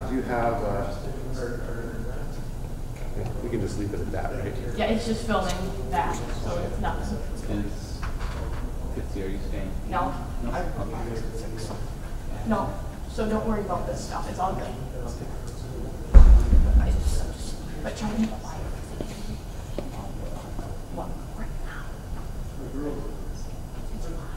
Do you have we can just leave it at that, right? Yeah, it's just filming that, so it's nothing. Is 50, are you staying? No. No. So don't worry about this stuff. It's all good. But try to make it live. What? Right now. It's live.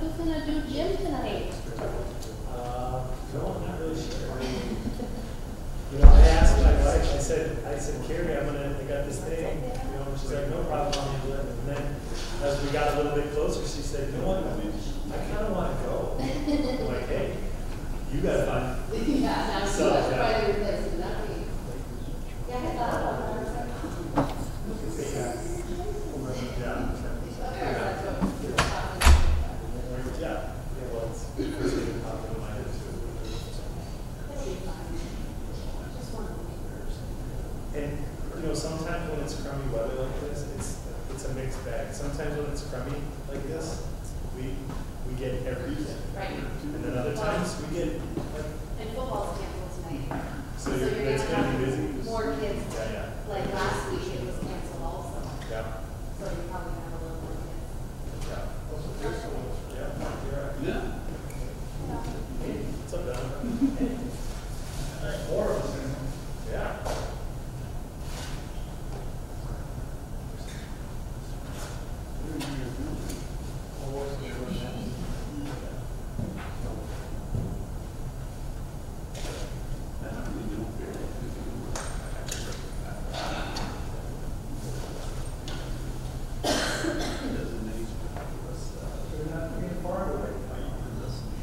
Who's gonna do gym tonight? No, I'm not really sure. I asked my wife, I said, Carrie, I got this thing, she's like, no problem, I'll handle it. And then, as we got a little bit closer, she said, you know what, I kind of want to go. I'm like, hey, you got fun. Yeah, now So, you have to yeah. find a replacement, not me. Yeah, I thought about that. And sometimes when it's crummy weather like this, it's a mixed bag. Sometimes when it's crummy like this, we get everything. Right. And then other times we get And football's canceled tonight. so it's gonna be busy. More kids. Yeah. Like last week it was canceled also. Yeah. So you're probably gonna have a little more kids. Yeah. Yeah. You're right. Yeah. Hey, what's up, Don? Hey. All right, 4 of us. Yeah.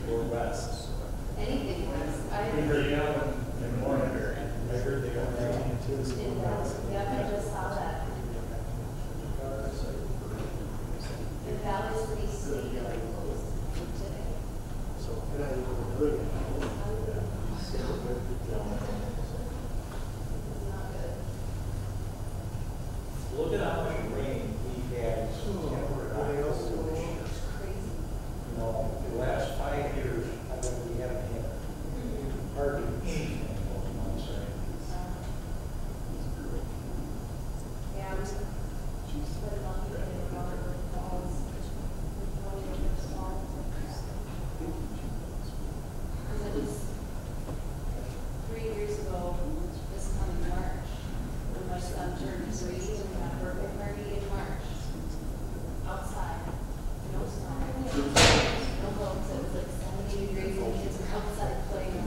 Or west. Anything less. I heard in the morning. I heard they got 19 too. yeah, I just saw that. The valley's pretty steep, like close today. Not good. Look at how much rain we had. It's crazy. The last 5 years, I bet we haven't had hardly anything in those months, right? Yeah, we put it on the falls. Because it was 3 years ago, this coming March, when my son turned 3, and we had a birthday party in March. Outside, no snow, no boats, it was like 70 degrees, and kids were outside playing.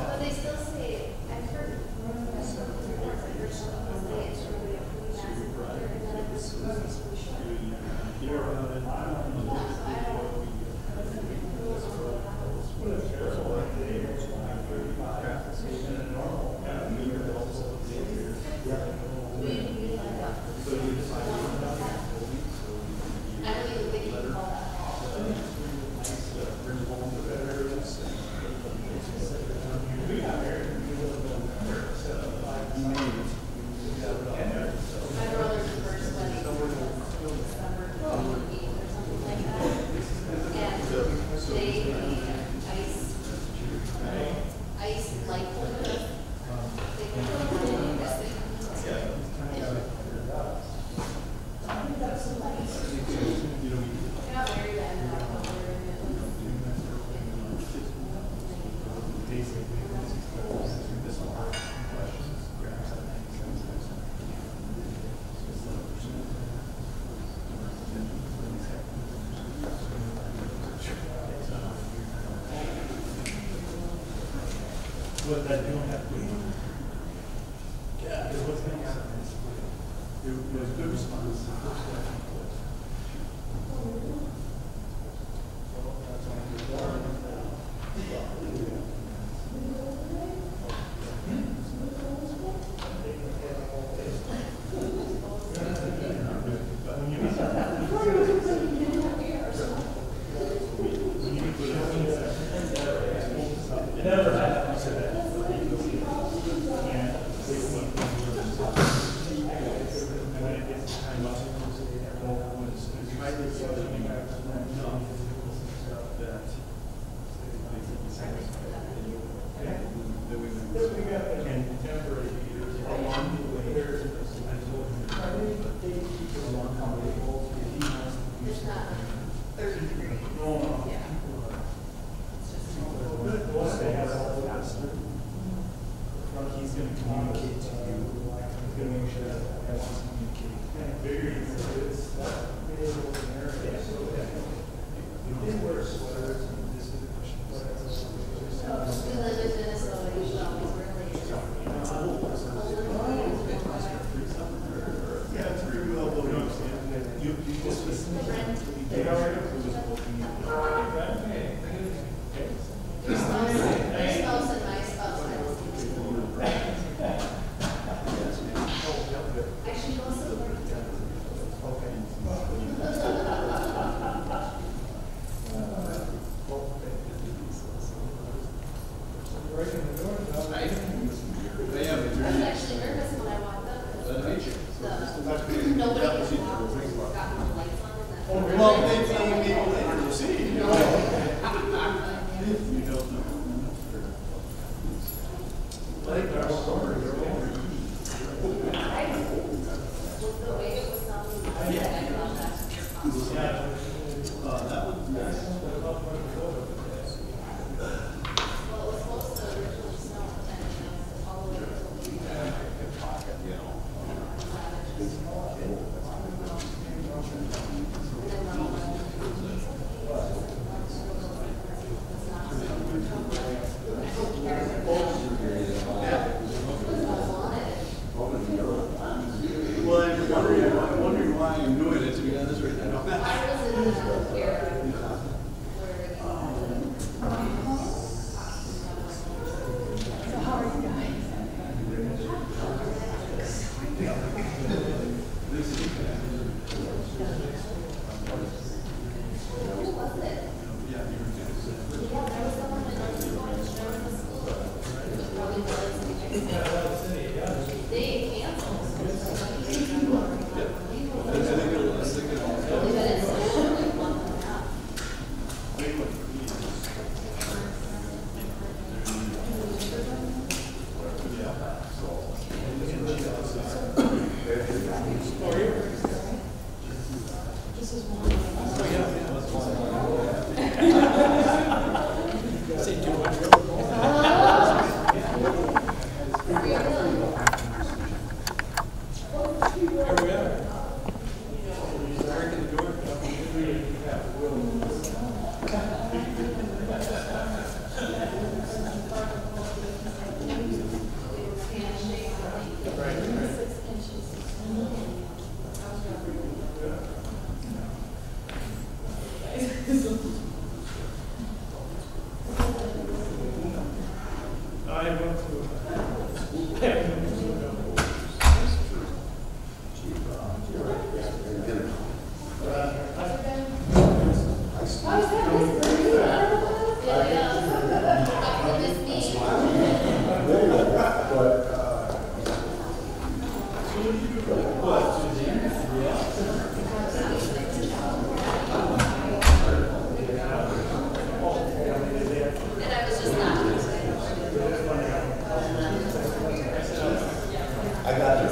But they still say, I've heard, reports, I heard some people say it's really a pretty massive weather, and then it was really short. I don't even think you can call that fall. My brother's first wedding was December 28th or something like that. And they made ice light balloons. They put them in this thing. I got married in October and it was But that you don't have to. Yeah. It was nice. It was a good response. We got the contemporary heaters along the way. There's not 33. No. Yeah. He's going to communicate to you. He's going to make sure that everyone's communicating. Very it's not big open area. It did wear sweaters and this is the question. We live in Minnesota, you should always wear layers. Yeah, it's pretty well blown up. You just listen to Brent. They already approved it. Your spouse and my spouse have the same school. Actually, most of them work together. I was actually nervous when I walked up. Nobody had gotten the lights on in that. Well, maybe later you'll see. With the way it was sounding, I thought that was possible. Well, it was supposed to originally snow, and it was all the way until 3 Well, I'm wondering why I'm doing it, to be honest right now. I was in the era where So how are you guys? who was it? Yeah, there was someone that was going to show in the school. It probably was. They canceled. But it's like a month and a half. I went to. And I was just not. I got you.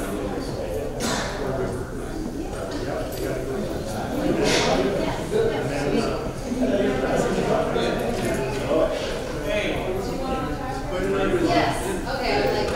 Yes, okay, I'm like.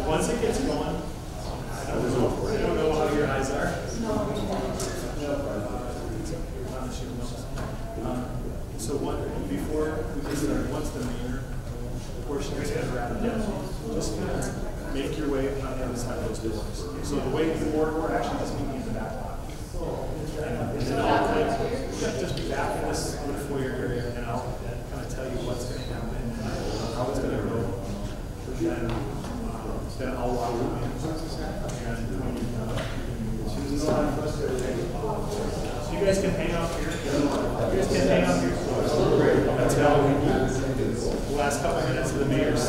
Once it gets going, I don't know how your eyes are. So before we get started, once the main portion is kind of wrapped up, just kind of make your way on the other side of those doors. So the way the board, we're actually just meeting in the back lot. And then I'll after this foyer area, and I'll kind of tell you what's going to happen, how it's going to go. Then I'll walk with you. So you guys can hang out here. You guys can hang out here until the last couple minutes of the mayor's.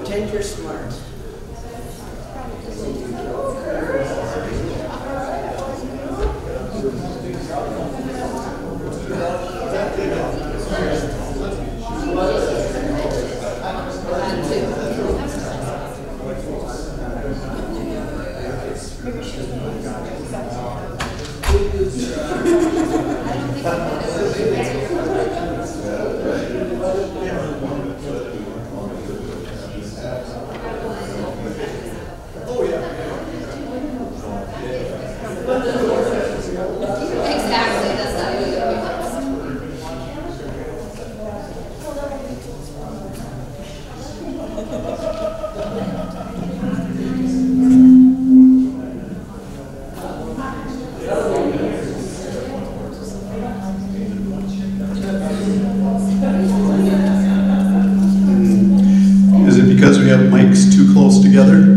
Pretend you're smart. Exactly, that's not even going to Is it because we have mics too close together?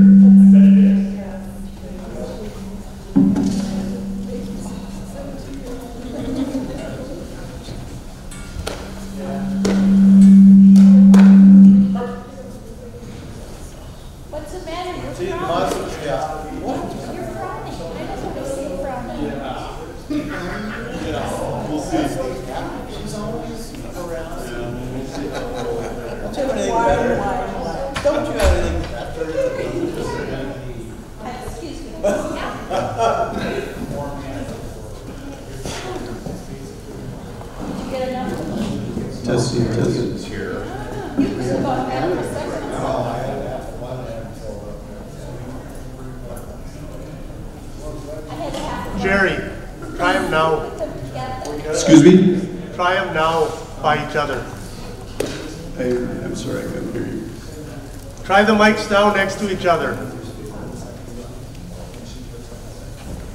What's the matter? You're frowning. What? You're frowning. I don't want to see you frowning. We'll see. Don't you have anything after Excuse me. Did you get enough? Testing, testing. You was about half a second. I had half a Jerry, try them now. Excuse me? Try them now by each other. I'm sorry, I couldn't hear you. Try the mics now next to each other.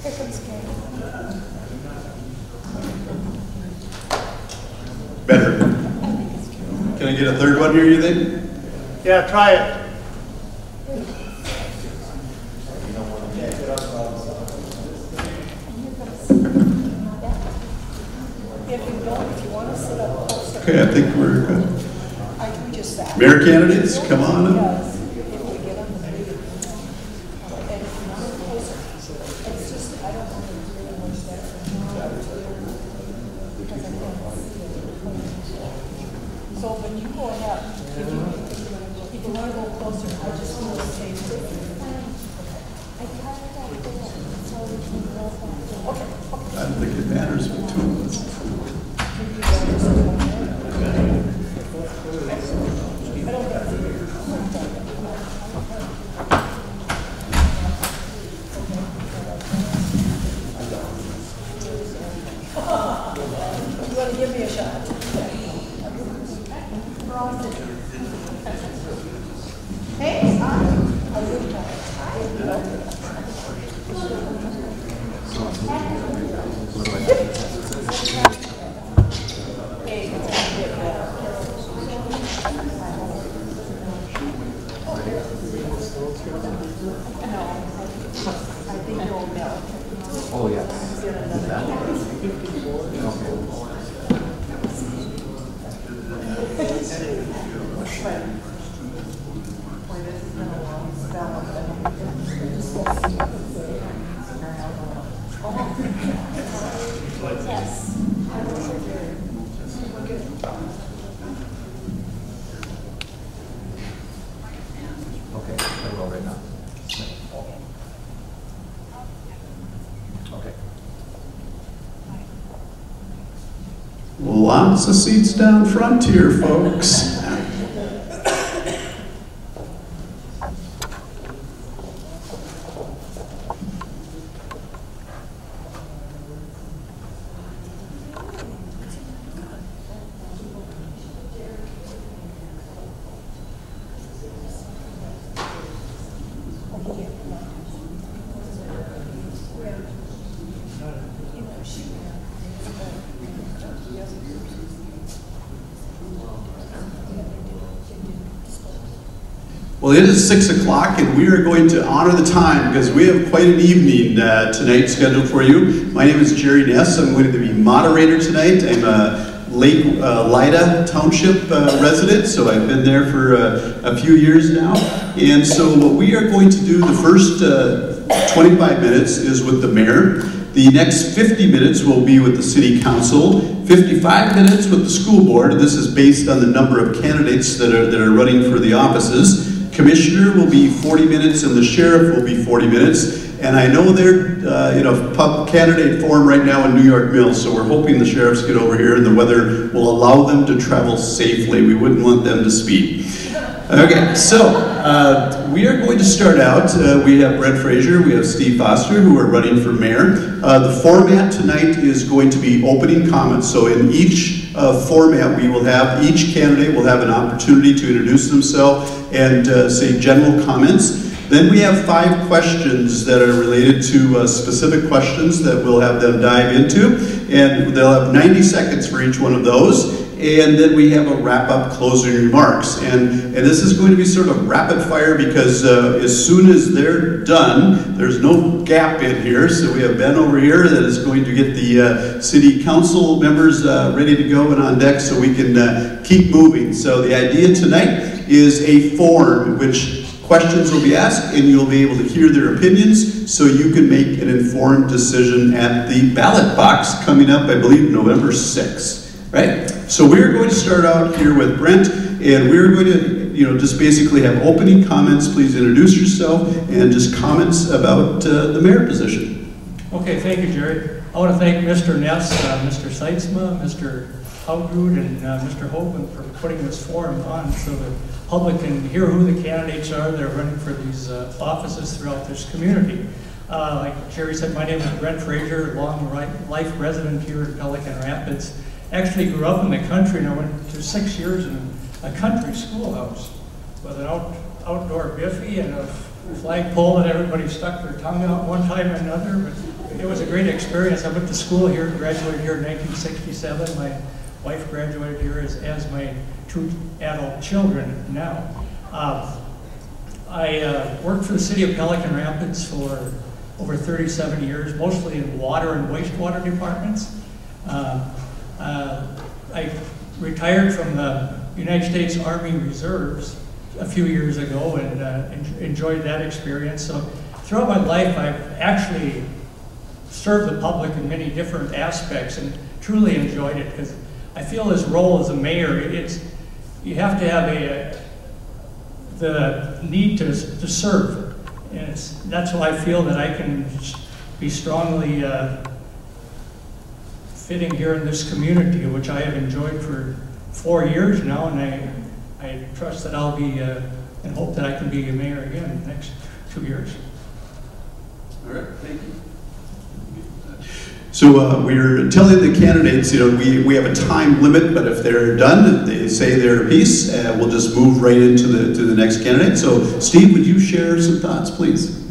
Here comes Karen. Better. Can I get a third one here, you think? Yeah, try it. And here sit up closer. Okay, I think we're good. We just sat. Mayor candidates, come on up. Yes, if we get on the meeting. And if you want it closer, it's just, I don't know if it's really much better. Because I can't see it. So when you go ahead, if you want to go closer, I just want to say. I don't think it matters between us. You want to give me a shot? Hey, Oh, yes. Okay, I will right now. Okay. Lots of seats down front here, folks. Well, it is 6 o'clock and we are going to honor the time because we have quite an evening tonight scheduled for you. My name is Jerry Ness. I'm going to be moderator tonight. I'm a Lake Lida Township resident, so I've been there for a few years now. And so what we are going to do the first 25 minutes is with the mayor. The next 50 minutes will be with the city council, 55 minutes with the school board. This is based on the number of candidates that are running for the offices. Commissioner will be 40 minutes and the sheriff will be 40 minutes. And I know they're pub candidate forum right now in New York Mills, so we're hoping the sheriffs get over here and the weather will allow them to travel safely. We wouldn't want them to speed. Okay, so we are going to start out. We have Brent Frazier, we have Steve Foster, who are running for mayor. The format tonight is going to be opening comments. So in each format, we will have, each candidate will have an opportunity to introduce themselves and say general comments. Then we have 5 questions that are related to specific questions that we'll have them dive into. And they'll have 90 seconds for each one of those. And then we have a wrap-up closing remarks. And this is going to be sort of rapid fire because as soon as they're done, there's no gap in here. So we have Ben over here that is going to get the city council members ready to go and on deck so we can keep moving. So the idea tonight is a forum which questions will be asked and you'll be able to hear their opinions so you can make an informed decision at the ballot box coming up, I believe, November 6th, right? So we're going to start out here with Brent and we're going to, just basically have opening comments. Please introduce yourself and just comments about the mayor position. Okay, thank you, Jerry. I want to thank Mr. Ness, Mr. Seitzma, Mr. Howgrud, and Mr. Hogan for putting this forum on so the public can hear who the candidates are that are running for these offices throughout this community. Like Jerry said, my name is Brent Frazier, long life resident here in Pelican Rapids. Actually grew up in the country and I went to 6 years in a country schoolhouse with an outdoor biffy and a flagpole that everybody stuck their tongue out one time or another. But it was a great experience. I went to school here, graduated here in 1967. My wife graduated here as my 2 adult children now. I worked for the city of Pelican Rapids for over 37 years, mostly in water and wastewater departments. I retired from the United States Army Reserves a few years ago and enjoyed that experience. So throughout my life, I've actually served the public in many different aspects and truly enjoyed it, because I feel this role as a mayor, you have to have the need to serve. And that's why I feel that I can be strongly fitting here in this community, which I have enjoyed for 4 years now, and I trust that I'll be, and hope that I can be a mayor again in the next 2 years. All right, thank you. So we're telling the candidates, we have a time limit, but if they're done, if they say their piece, we'll just move right into the next candidate. So Steve, would you share some thoughts, please?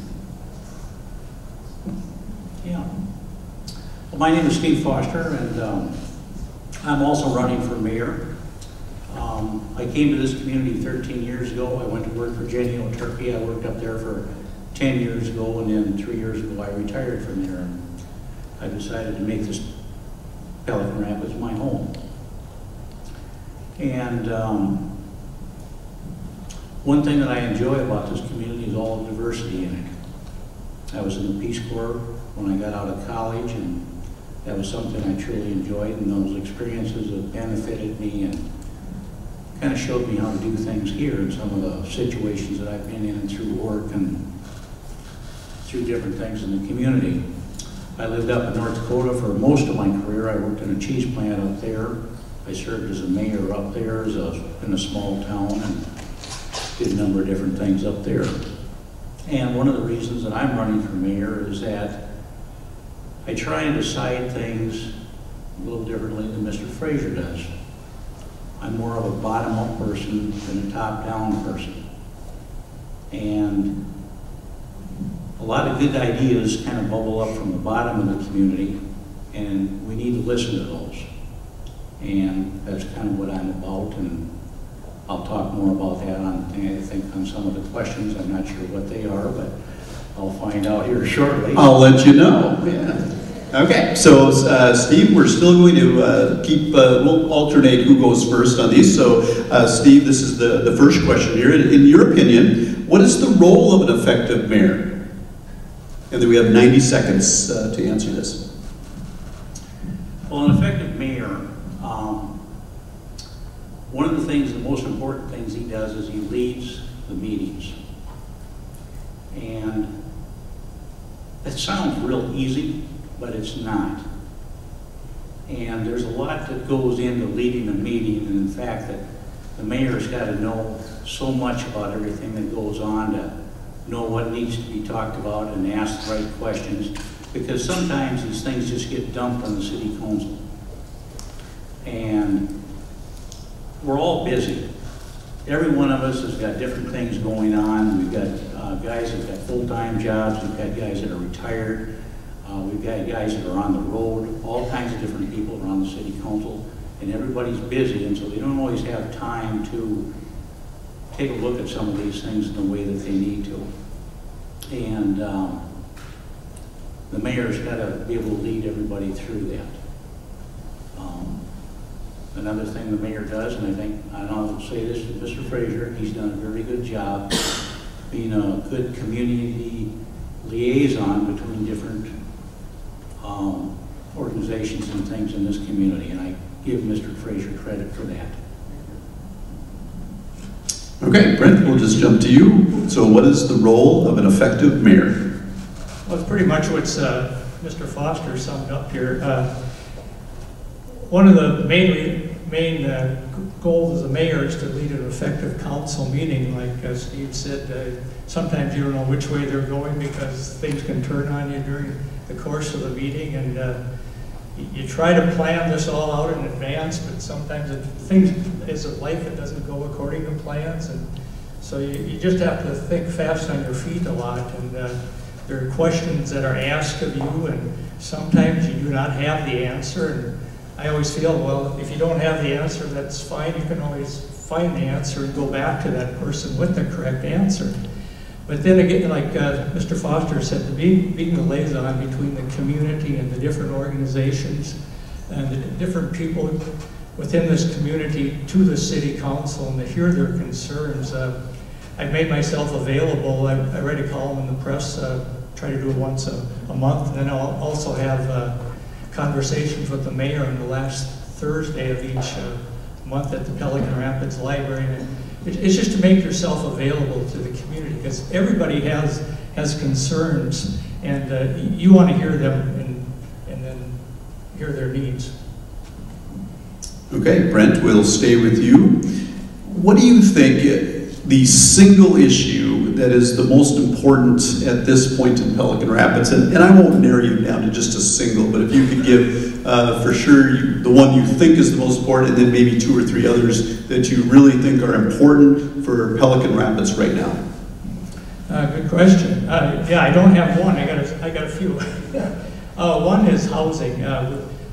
Well, my name is Steve Foster, and I'm also running for mayor. I came to this community 13 years ago. I went to work for Genio Turkey. I worked up there for 10 years ago, and then 3 years ago I retired from there. And I decided to make this Pelican Rapids my home. And one thing that I enjoy about this community is all the diversity in it. I was in the Peace Corps when I got out of college, and that was something I truly enjoyed, and those experiences have benefited me and kind of showed me how to do things here in some of the situations that I've been in and through work and through different things in the community. I lived up in North Dakota for most of my career. I worked in a cheese plant up there. I served as a mayor up there in a small town and did a number of different things up there. And one of the reasons that I'm running for mayor is that I try and decide things a little differently than Mr. Frazier does. I'm more of a bottom-up person than a top-down person. And a lot of good ideas kind of bubble up from the bottom of the community, and we need to listen to those. And that's kind of what I'm about, and I'll talk more about that I think on some of the questions. I'm not sure what they are, but I'll find out here shortly. I'll let you know. Yeah. Okay, so Steve, we're still going to we'll alternate who goes first on these. So Steve, this is the first question here. In your opinion, what is the role of an effective mayor? And then we have 90 seconds to answer this. Well, an effective mayor, one of the things, the most important things he does is he leads the meetings. And it sounds real easy, but it's not. And there's a lot that goes into leading a meeting, and in fact that the mayor's got to know so much about everything that goes on to know what needs to be talked about and ask the right questions, because sometimes these things just get dumped on the city council. And we're all busy. Every one of us has got different things going on. We've got guys that have got full-time jobs. We've got guys that are retired. We've got guys that are on the road. All kinds of different people around the city council. And everybody's busy, and so they don't always have time to take a look at some of these things in the way that they need to. And the mayor's got to be able to lead everybody through that. Another thing the mayor does, and I'll say this to Mr. Frazier, he's done a very good job being a good community liaison between different organizations and things in this community, and I give Mr. Frazier credit for that. Okay, Brent, we'll just jump to you. So what is the role of an effective mayor? Well, it's pretty much what's Mr. Foster summed up here. One of the main goals as a mayor is to lead an effective council meeting. Like Steve said, sometimes you don't know which way they're going because things can turn on you during the course of the meeting, and you try to plan this all out in advance, but sometimes things, as of life, it doesn't go according to plans, and so you just have to think fast on your feet a lot, and there are questions that are asked of you, and sometimes you do not have the answer, and I always feel, well, if you don't have the answer, that's fine. You can always find the answer and go back to that person with the correct answer. But then again, like Mr. Foster said, being the liaison between the community and the different organizations and the different people, within this community to the city council and to hear their concerns. I've made myself available. I write a column in the press, try to do it once a month, and then I'll also have conversations with the mayor on the last Thursday of each month at the Pelican Rapids Library. And it's just to make yourself available to the community, because everybody has concerns, and you want to hear them and then hear their needs. Okay, Brent, we'll stay with you. What do you think the single issue that is the most important at this point in Pelican Rapids, and I won't narrow you down to just a single, but if you could give for sure the one you think is the most important, and then maybe 2 or 3 others that you really think are important for Pelican Rapids right now. Good question. Yeah, I don't have one. I got a few. One is housing.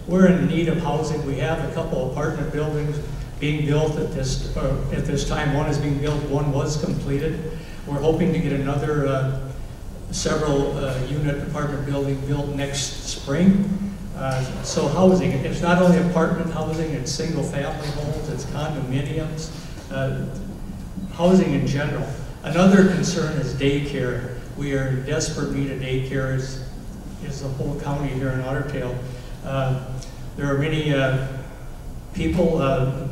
We're in need of housing. We have a couple apartment buildings being built at this time. One is being built, one was completed. We're hoping to get another several unit apartment building built next spring. So housing, it's not only apartment housing, it's single family homes, it's condominiums, housing in general. Another concern is daycare. We are in desperate need of daycare, is the whole county here in Otter Tail. There are many people,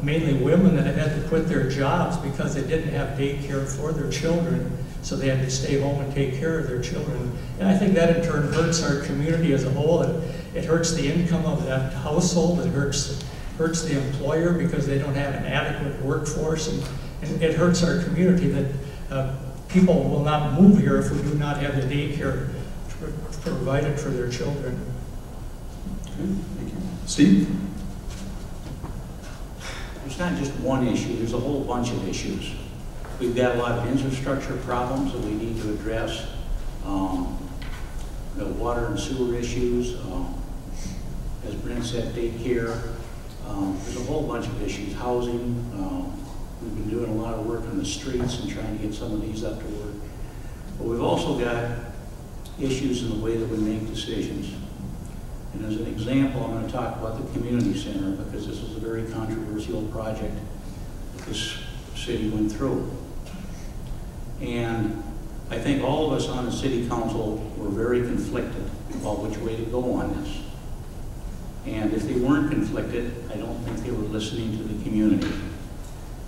mainly women, that had to quit their jobs because they didn't have daycare for their children, so they had to stay home and take care of their children. And I think that in turn hurts our community as a whole. It hurts the income of that household. It hurts the employer because they don't have an adequate workforce, and it hurts our community that people will not move here if we do not have the daycare provided for their children. Okay, thank you. Steve? It's not just one issue, there's a whole bunch of issues. We've got a lot of infrastructure problems that we need to address. The water and sewer issues, as Brent said, daycare. There's a whole bunch of issues. Housing, we've been doing a lot of work on the streets and trying to get some of these up to work. But we've also got issues in the way that we make decisions. And as an example, I'm going to talk about the community center, because this is a very controversial project that this city went through. And I think all of us on the city council were very conflicted about which way to go on this. And if they weren't conflicted, I don't think they were listening to the community.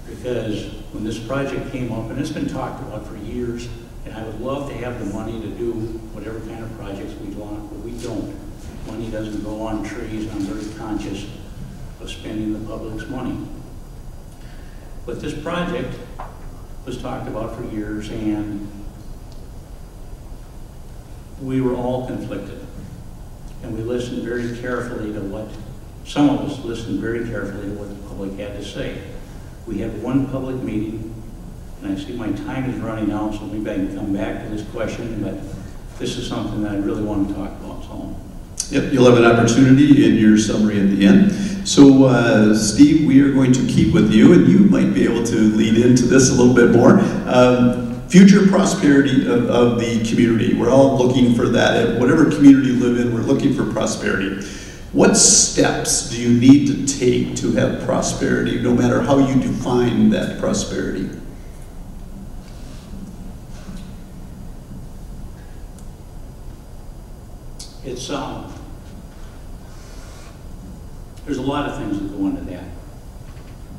Because when this project came up, and it's been talked about for years, and I would love to have the money to do whatever kind of projects we want, but we don't. Money doesn't grow on trees, and I'm very conscious of spending the public's money. But this project was talked about for years, and we were all conflicted. And we listened very carefully to what, some of us listened very carefully to what the public had to say. We had one public meeting, and I see my time is running out, so maybe I can come back to this question, but this is something that I really want to talk about. So. Yep, you'll have an opportunity in your summary at the end. So, Steve, we are going to keep with you, and you might be able to lead into this a little bit more. Future prosperity of the community. We're all looking for that. Whatever community you live in, we're looking for prosperity. What steps do you need to take to have prosperity, no matter how you define that prosperity? It's there's a lot of things that go into that.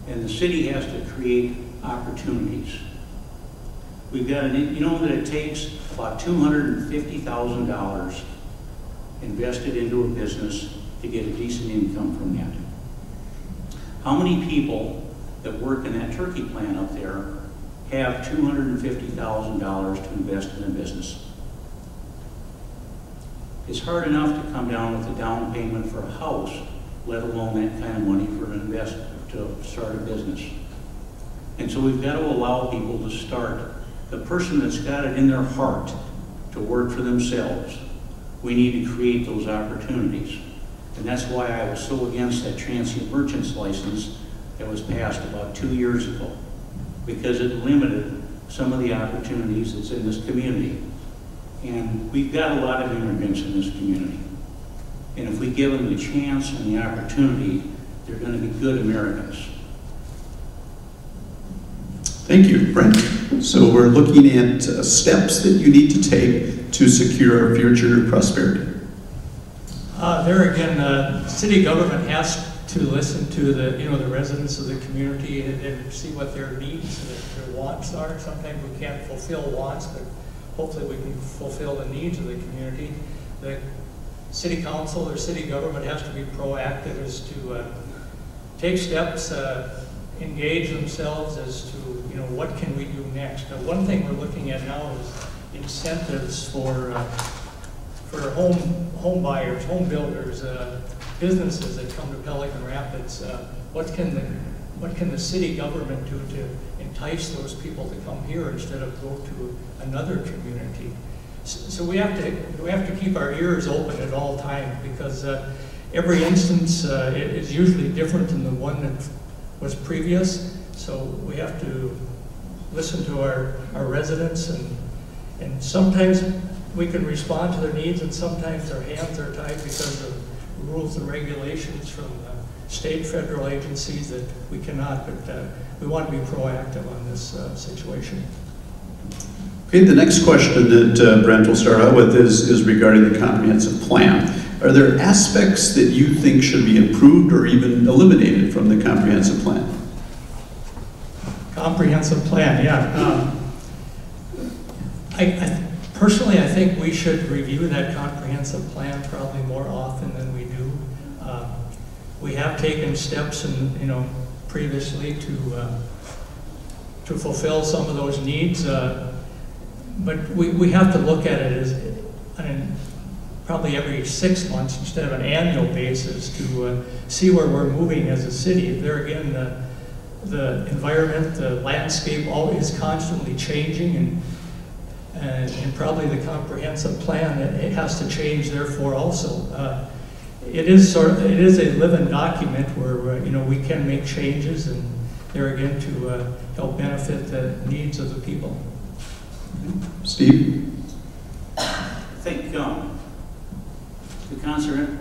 And the city has to create opportunities. We've got you know that it takes about $250,000 invested into a business to get a decent income from that. How many people that work in that turkey plant up there have $250,000 to invest in a business? It's hard enough to come down with a down payment for a house, let alone that kind of money for an investor to start a business. And so we've got to allow people to start. The person that's got it in their heart to work for themselves, we need to create those opportunities. And that's why I was so against that transient merchant's license that was passed about 2 years ago, because it limited some of the opportunities that's in this community. And we've got a lot of immigrants in this community. And if we give them the chance and the opportunity, they're going to be good Americans. Thank you, Brent. So we're looking at steps that you need to take to secure our future prosperity. There again, city government has to listen to the residents of the community and see what their needs and their wants are. Sometimes we can't fulfill wants, but hopefully we can fulfill the needs of the community. The city council or city government has to be proactive as to take steps, engage themselves as to what can we do next. One thing we're looking at now is incentives for home buyers, home builders, businesses that come to Pelican Rapids. What can the city government do to entice those people to come here instead of go to another community? So we have to keep our ears open at all times, because every instance is usually different than the one that was previous. So we have to listen to our residents, and sometimes we can respond to their needs, and sometimes their hands are tied because of rules and regulations from state, federal agencies that we cannot, but we want to be proactive on this situation. Okay, the next question that Brent will start out with is regarding the comprehensive plan. Are there aspects that you think should be improved or even eliminated from the comprehensive plan? Comprehensive plan, yeah. Personally, I think we should review that comprehensive plan probably more often than we do. We have taken steps, previously to fulfill some of those needs, but we have to look at it as probably every 6 months instead of an annual basis to see where we're moving as a city. There again, the environment, the landscape, is constantly changing, and probably the comprehensive plan, it has to change therefore also. It is a living document where we can make changes, and there again to help benefit the needs of the people. Steve? I think the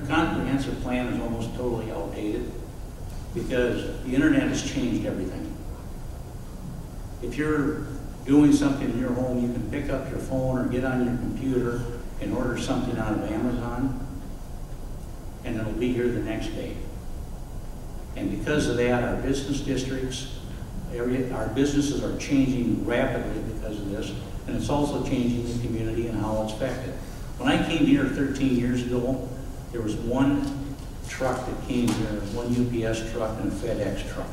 comprehensive plan is almost totally outdated, because the internet has changed everything. If you're doing something in your home, you can pick up your phone or get on your computer and order something out of Amazon, and it'll be here the next day. And because of that, our business districts, our businesses are changing rapidly because of this, and it's also changing the community and how it's affected. When I came here 13 years ago, there was one truck that came here, one UPS truck and a FedEx truck.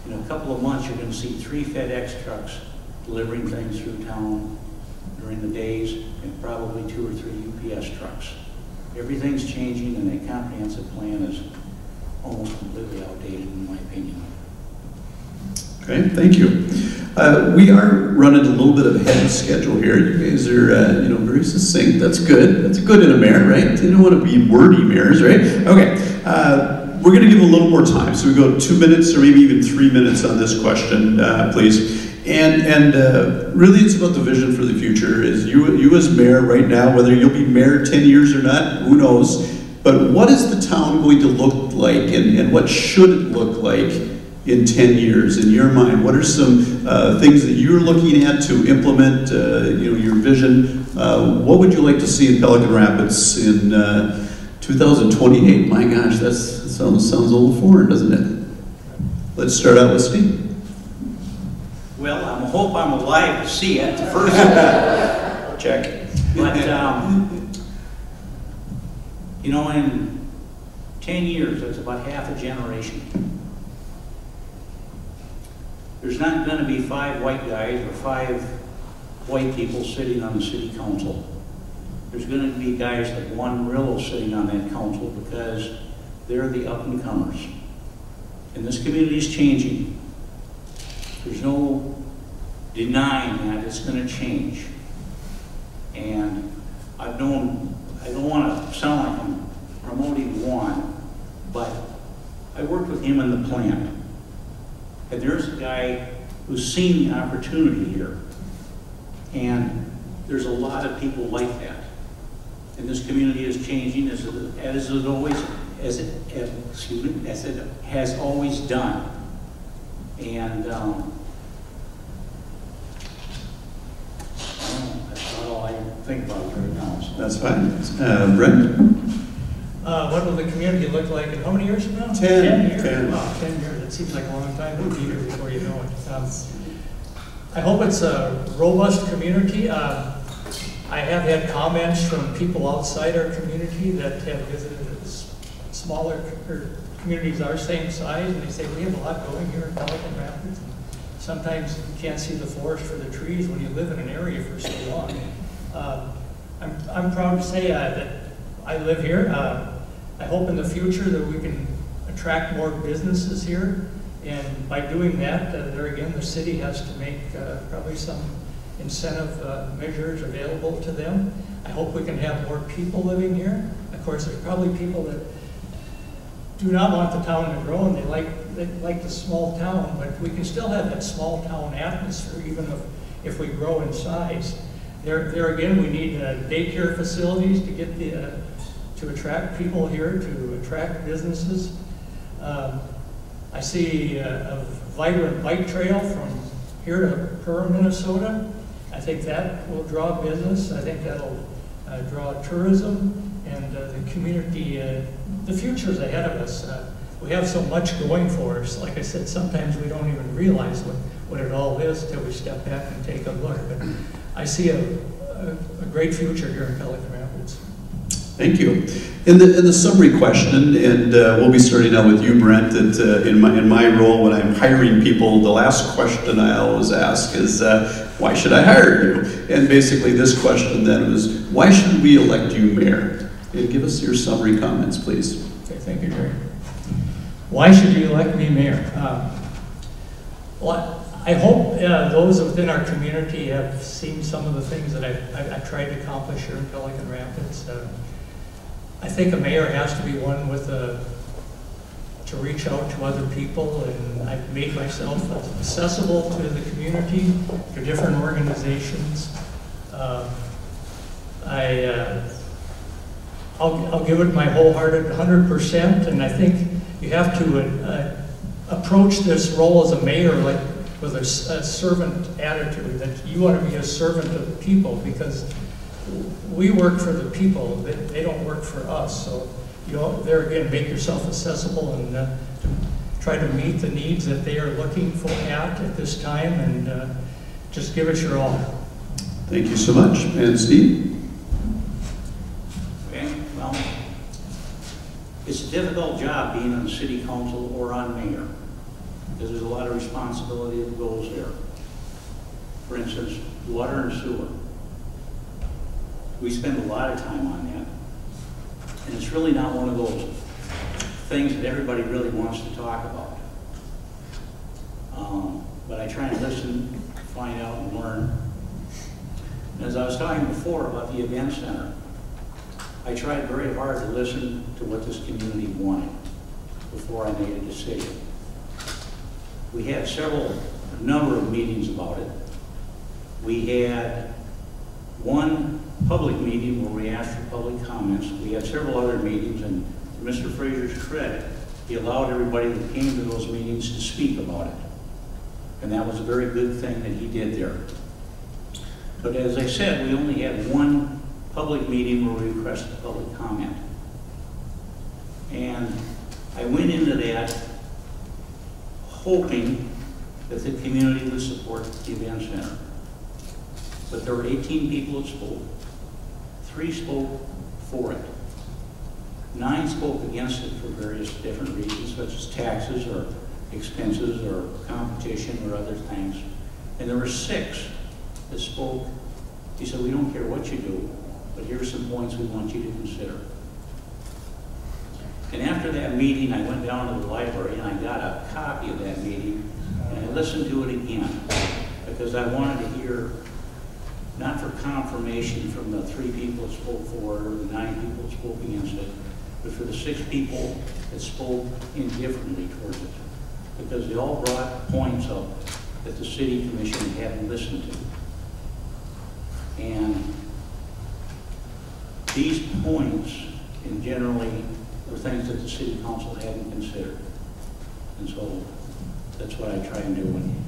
In a couple of months, you're going to see 3 FedEx trucks delivering things through town during the days, and probably 2 or 3 UPS trucks. Everything's changing, and the comprehensive plan is almost completely outdated, in my opinion. Okay, thank you. We are running a little bit ahead of schedule here. You guys are, very succinct. That's good. That's good in a mayor, right? You don't want to be wordy mayors, right? Okay. We're going to give a little more time, so we go 2 minutes or maybe even 3 minutes on this question, please. And really, it's about the vision for the future. Is you as mayor right now, whether you'll be mayor 10 years or not, who knows? But what is the town going to look like, and what should it look like in 10 years in your mind? What are some things that you're looking at to implement, your vision? What would you like to see in Pelican Rapids in 2028? My gosh, that sounds a little foreign, doesn't it? Let's start out with Steve. Well, I hope I'm alive to see it, first. Check. But, in 10 years, that's about half a generation. There's not going to be 5 white guys or 5 white people sitting on the city council. There's going to be guys like Juan Murillo sitting on that council, because they're the up-and-comers. And this community is changing. There's no denying that it's going to change. And I don't want to sound like I'm promoting Juan, but I worked with him in the plant. And there's a guy who's seen the opportunity here. And there's a lot of people like that. And this community is changing as it always as it has always done. And I don't know, that's not all I think about right now. So. That's fine. Brent? What will the community look like in how many years from now? 10 years. 10. Wow, 10 years. It seems like a long time. We'll be here before you know it. I hope it's a robust community. I have had comments from people outside our community that have visited smaller communities our same size, and they say we have a lot going here in Pelican Rapids. And sometimes you can't see the forest for the trees when you live in an area for so long. I'm proud to say that I live here. I hope in the future that we can attract more businesses here, and by doing that, there again, the city has to make probably some incentive measures available to them. I hope we can have more people living here. Of course, there's probably people that do not want the town to grow, and they like the small town, but we can still have that small town atmosphere even if we grow in size. There again, we need daycare facilities to get to attract people here, to attract businesses. I see a vibrant bike trail from here to Pearl, Minnesota. I think that will draw business. I think that'll draw tourism and the community. The future's ahead of us. We have so much going for us. Like I said, sometimes we don't even realize what it all is until we step back and take a look. But I see a great future here in Pelican Rapids. Thank you. In the summary question, and we'll be starting out with you, Brent, that in my role when I'm hiring people, the last question I always ask is, why should I hire you? And basically this question then was, why should we elect you mayor? And give us your summary comments, please. Okay, thank you, Jerry. Why should you elect me mayor? Well, I hope those within our community have seen some of the things that I've tried to accomplish here in Pelican Rapids. I think a mayor has to be one with to reach out to other people, and I've made myself accessible to the community, to different organizations. I'll give it my wholehearted 100%, and I think you have to approach this role as a mayor like with a servant attitude, that you want to be a servant of the people, because we work for the people, they don't work for us. So there again, make yourself accessible and try to meet the needs that they are looking for at this time, and just give it your all. Thank you so much. And Steve? Okay, well, it's a difficult job being on the city council or on mayor, because there's a lot of responsibility that goes there. For instance, water and sewer. We spend a lot of time on that. And it's really not one of those things that everybody really wants to talk about. But I try and listen, find out, and learn. And as I was talking before about the event center, I tried very hard to listen to what this community wanted before I made a decision. We had a number of meetings about it. We had one public meeting where we asked for public comments. We had several other meetings, and to Mr. Fraser's credit, he allowed everybody that came to those meetings to speak about it. And that was a very good thing that he did there. But as I said, we only had one public meeting where we requested public comment. And I went into that hoping that the community would support the event center. But there were 18 people that spoke. 3 spoke for it. 9 spoke against it for various different reasons, such as taxes or expenses or competition or other things. And there were 6 that spoke. He said, we don't care what you do, but here are some points we want you to consider. And after that meeting, I went down to the library and I got a copy of that meeting, and I listened to it again, because I wanted to hear, not for confirmation from the 3 people that spoke for it or the 9 people that spoke against it, but for the 6 people that spoke indifferently towards it, because they all brought points up that the city commission hadn't listened to. And these points, and generally were things that the city council hadn't considered. And so that's what I try and do. And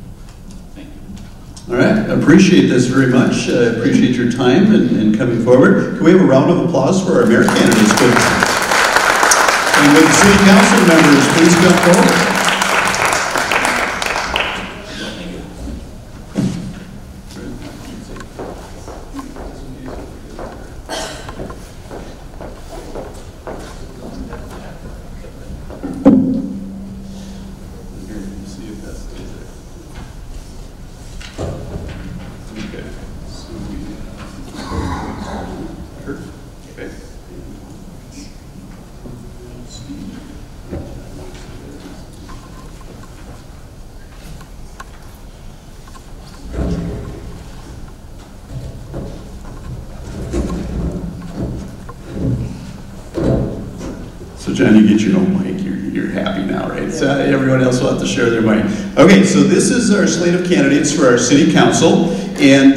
thank you. All right, I appreciate this very much. I appreciate your time and coming forward. Can we have a round of applause for our mayor candidates, please? And with the city council members, please come forward. John, you get your own mic. You're happy now, right? So everyone else will have to share their mic. Okay, so this is our slate of candidates for our city council, and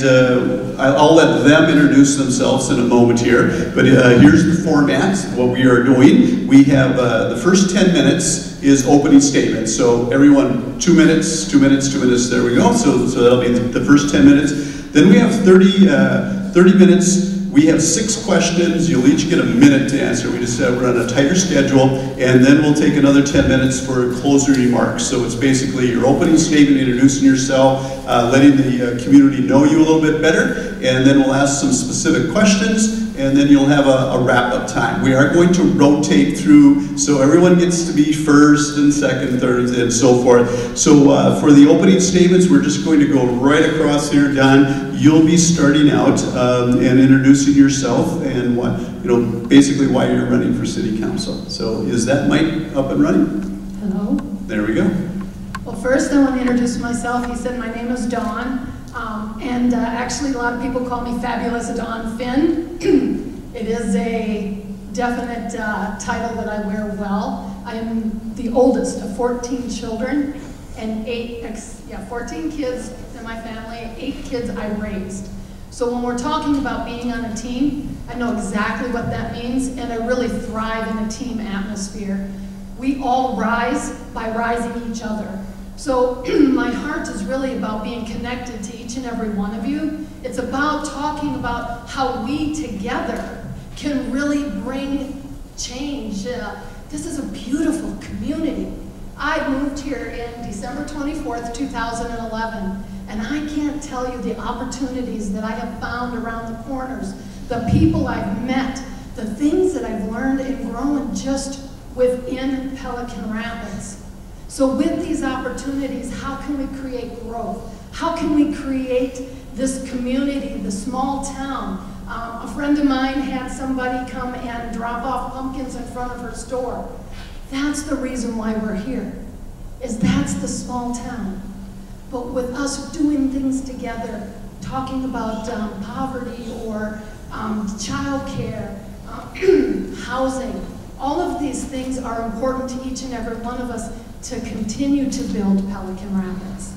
I'll let them introduce themselves in a moment here. But here's the format. What we are doing: we have the first 10 minutes is opening statements. So everyone, 2 minutes, 2 minutes, 2 minutes. There we go. So that'll be the first 10 minutes. Then we have 30 minutes. We have 6 questions. You'll each get a minute to answer. We just we're on a tighter schedule, and then we'll take another 10 minutes for closing remarks. So it's basically your opening statement, introducing yourself, letting the community know you a little bit better, and then we'll ask some specific questions, and then you'll have a wrap-up time. We are going to rotate through, so everyone gets to be first and second, third, and so forth. So for the opening statements, we're just going to go right across here. Don, you'll be starting out and introducing yourself and what, basically why you're running for city council. So is that mic up and running? Hello. There we go. Well, first I want to introduce myself. He said my name is Dawn, and actually a lot of people call me Fabulous Dawn Finn. It is a definite title that I wear well. I am the oldest of 14 children and 14 kids in my family, 8 kids I raised. So when we're talking about being on a team, I know exactly what that means, and I really thrive in a team atmosphere. We all rise by rising each other. So my heart is really about being connected to each and every one of you. It's about talking about how we together can really bring change. This is a beautiful community. I moved here in December 24th, 2011, and I can't tell you the opportunities that I have found around the corners, the people I've met, the things that I've learned and grown just within Pelican Rapids. So with these opportunities, how can we create growth? How can we create this community, the small town? A friend of mine had somebody come and drop off pumpkins in front of her store. That's the reason why we're here, is that's the small town. But with us doing things together, talking about poverty or child care, housing, all of these things are important to each and every one of us to continue to build Pelican Rapids.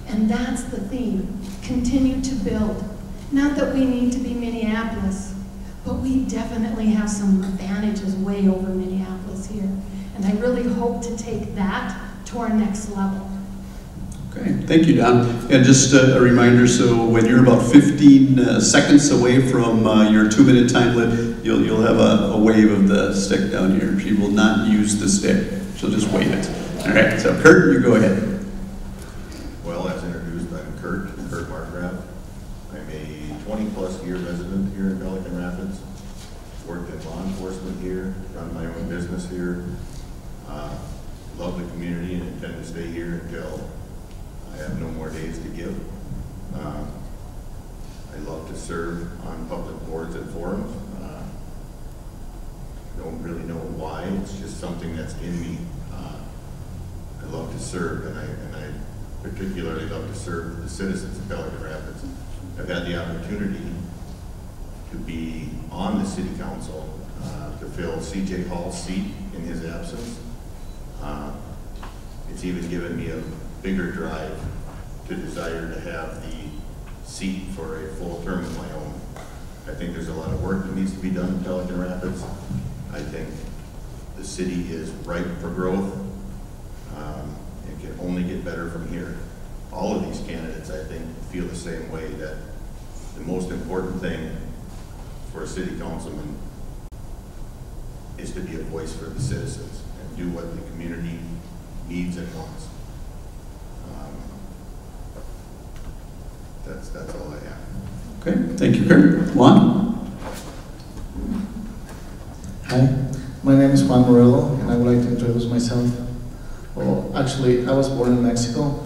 And that's the theme, continue to build. Not that we need to be Minneapolis, but we definitely have some advantages way over Minneapolis here. And I really hope to take that to our next level. Okay, thank you, Don. And just a reminder, so when you're about 15 seconds away from your 2-minute time limit, you'll have a wave of the stick down here. She will not use the stick. She'll just wave it. All right, so Kurt, you go ahead. Well, as introduced, I'm Kurt Markgraf. I'm a 20-plus year resident here in Pelican Rapids. Worked in law enforcement here, run my own business here. Love the community and intend to stay here until I have no more days to give. I love to serve on public boards and forums. Don't really know why, it's just something that's in me. I love to serve, and I particularly love to serve the citizens of Pelican Rapids. I've had the opportunity to be on the city council to fill C.J. Hall's seat in his absence. It's even given me a bigger drive to desire to have the seat for a full term of my own. I think there's a lot of work that needs to be done in Pelican Rapids. I think the city is ripe for growth. It can only get better from here. All of these candidates, I think, feel the same way, that the most important thing for a city councilman is to be a voice for the citizens and do what the community needs and wants. That's all I have. Okay, thank you, Kurt. Juan? Hi, my name is Juan Morello, and I would like to introduce myself. Well, actually, I was born in Mexico,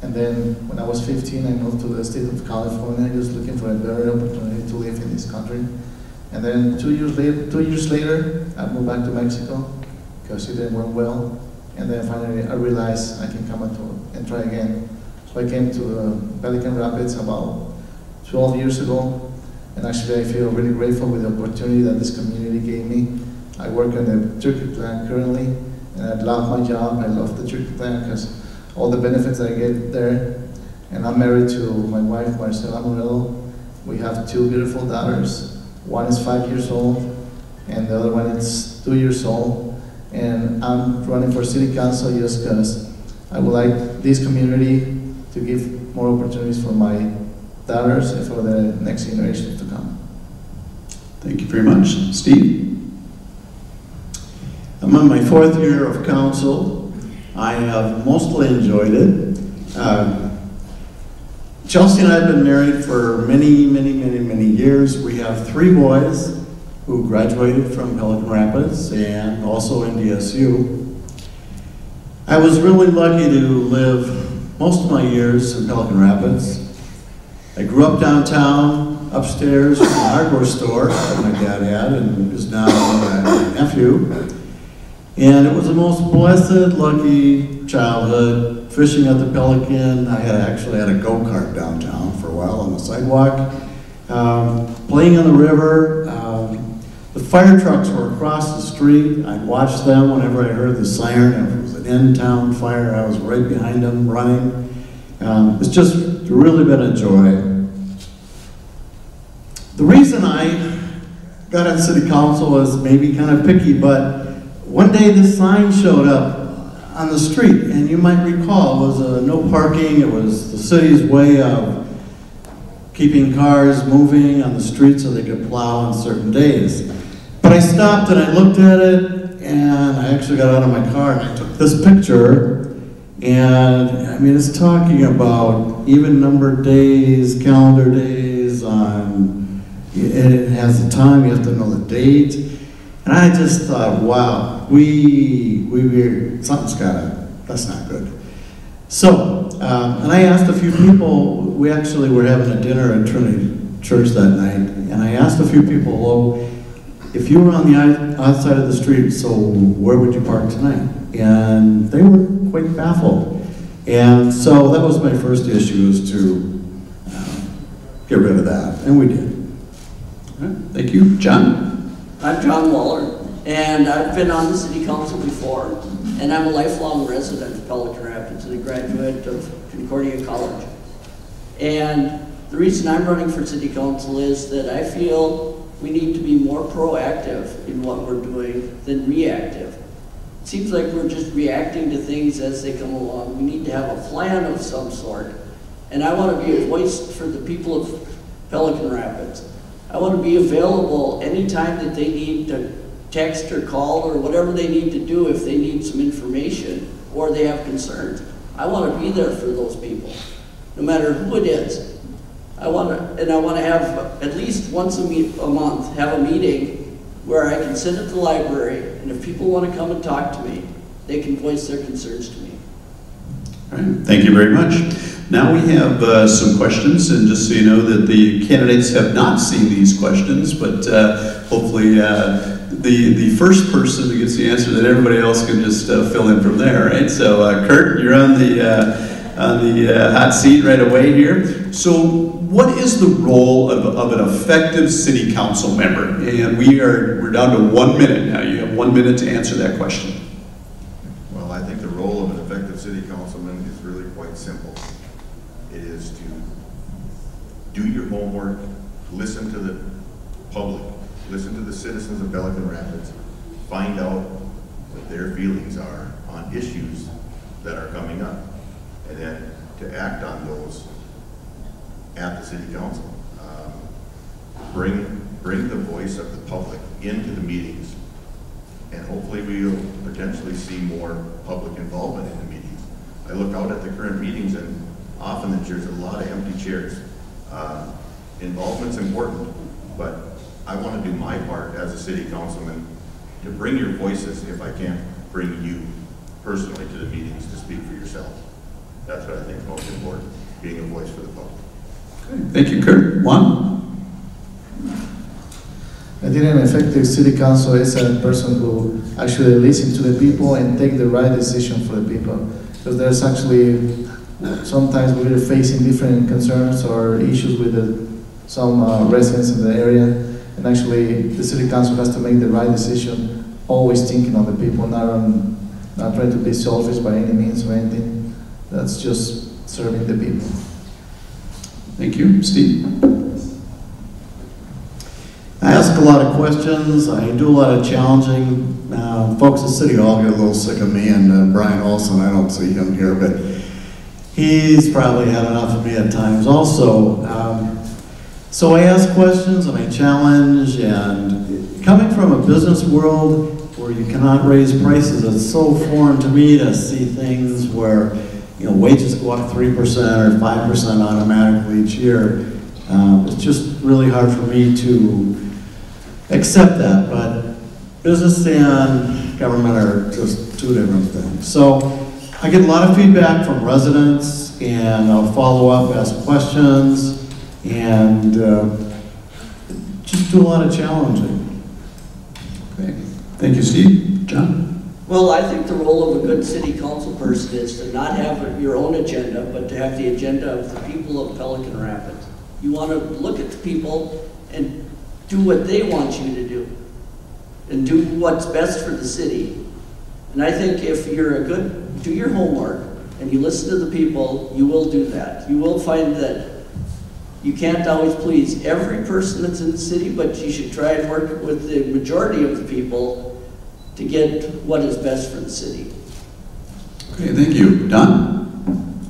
and then when I was 15, I moved to the state of California, just looking for a better opportunity to live in this country. And then 2 years later, I moved back to Mexico because it didn't work well. And then finally, I realized I can come and try again. So I came to Pelican Rapids about 12 years ago, and actually I feel really grateful with the opportunity that this community gave me. I work on the turkey plant currently, and I love my job. I love the turkey plant because all the benefits I get there. And I'm married to my wife, Marcela Morello. We have 2 beautiful daughters. One is 5 years old, and the other one is 2 years old. And I'm running for city council just because I would like this community to give more opportunities for my daughters and for the next generation to come. Thank you very much. Steve? I'm on my 4th year of council. I have mostly enjoyed it. Chelsea and I have been married for many years. We have 3 boys who graduated from Pelican Rapids and also NDSU. I was really lucky to live most of my years in Pelican Rapids. I grew up downtown, upstairs from the hardware store that my dad had and is now my nephew. And it was the most blessed, lucky childhood, fishing at the Pelican. I actually had a go-kart downtown for a while on the sidewalk, playing on the river. The fire trucks were across the street. I'd watch them whenever I heard the siren. If it was an in-town fire, I was right behind them running. It's just really been a joy. The reason I got on city council was maybe kind of picky, but one day this sign showed up on the street, and you might recall it was no parking. It was the city's way of keeping cars moving on the street so they could plow on certain days. But I stopped and I looked at it, and I actually got out of my car and I took this picture. And I mean, it's talking about even numbered days, calendar days, it has the time, you have to know the date. And I just thought, wow, something's that's not good. So, and I asked a few people, we actually were having a dinner at Trinity Church that night, and I asked a few people, well, if you were on the outside of the street, so where would you park tonight? And they were quite baffled. And so that was my first issue, is to get rid of that, and we did. All right, thank you. John? I'm John Waller, and I've been on the city council before, and I'm a lifelong resident of Pelican Rapids and a graduate of Concordia College. And the reason I'm running for city council is that I feel we need to be more proactive in what we're doing than reactive. It seems like we're just reacting to things as they come along. We need to have a plan of some sort. And I want to be a voice for the people of Pelican Rapids. I want to be available anytime that they need to text or call or whatever they need to do if they need some information or they have concerns. I want to be there for those people, no matter who it is. I want to have at least once a month, have a meeting where I can sit at the library, and if people want to come and talk to me, they can voice their concerns to me. All right, thank you very much. Now we have some questions, and just so you know that the candidates have not seen these questions, but hopefully the first person who gets the answer, that everybody else can just fill in from there, right? So Kurt, you're on the hot seat right away here. So what is the role of an effective city council member? And we're down to 1 minute now. You have 1 minute to answer that question. Well, I think the role of an effective city councilman is really quite simple. It is to do your homework, listen to the public, listen to the citizens of Pelican Rapids, find out what their feelings are on issues that are coming up, and then to act on those at the city council. Bring the voice of the public into the meetings, and hopefully we'll potentially see more public involvement in the meetings. I look out at the current meetings, and often there's a lot of empty chairs. Involvement's important, but I want to do my part as a city councilman to bring your voices if I can't bring you personally to the meetings to speak for yourself. That's what I think is most important, being a voice for the public. Okay, thank you, Kurt. Juan? I think an effective city council is a person who actually listens to the people and take the right decision for the people. Because there's actually, sometimes we're facing different concerns or issues with some residents in the area. And actually, the city council has to make the right decision, always thinking of the people, not trying to be selfish by any means or anything. That's just serving the people. Thank you. Steve? I ask a lot of questions. I do a lot of challenging. Folks at City Hall get a little sick of me, and Brian Olson, I don't see him here, but he's probably had enough of me at times also. So I ask questions and I challenge, and coming from a business world where you cannot raise prices, it's so foreign to me to see things where wages go up 3% or 5% automatically each year. It's just really hard for me to accept that, but business and government are just two different things. So I get a lot of feedback from residents, and I'll follow up, ask questions, and just do a lot of challenging. Okay, thank you, Steve. John? Well, I think the role of a good city council person is to not have your own agenda, but to have the agenda of the people of Pelican Rapids. You want to look at the people and do what they want you to do, and do what's best for the city. And I think if you're do your homework and you listen to the people, you will do that. You will find that you can't always please every person that's in the city, but you should try and work with the majority of the people to get what is best for the city. Okay, thank you. Don?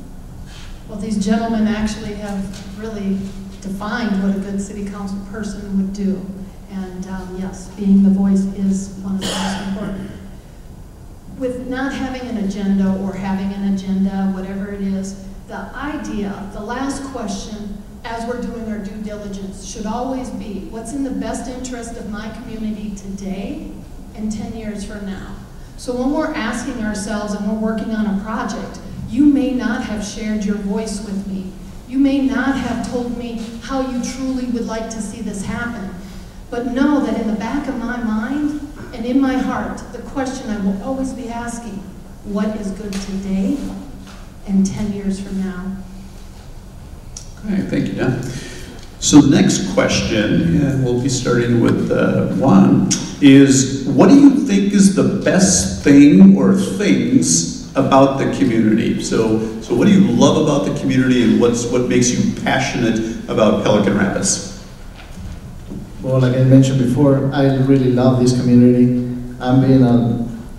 Well, these gentlemen actually have really defined what a good city council person would do. And yes, being the voice is one of the most important. With not having an agenda or having an agenda, whatever it is, the idea, the last question as we're doing our due diligence should always be, what's in the best interest of my community today and 10 years from now? So when we're asking ourselves and we're working on a project, you may not have shared your voice with me. You may not have told me how you truly would like to see this happen. But know that in the back of my mind and in my heart, the question I will always be asking, what is good today and 10 years from now? Okay, thank you, Don. So the next question, and we'll be starting with Juan, is what do you think is the best thing or things about the community? So what do you love about the community, and what makes you passionate about Pelican Rapids? Well, like I mentioned before, I really love this community. I'm being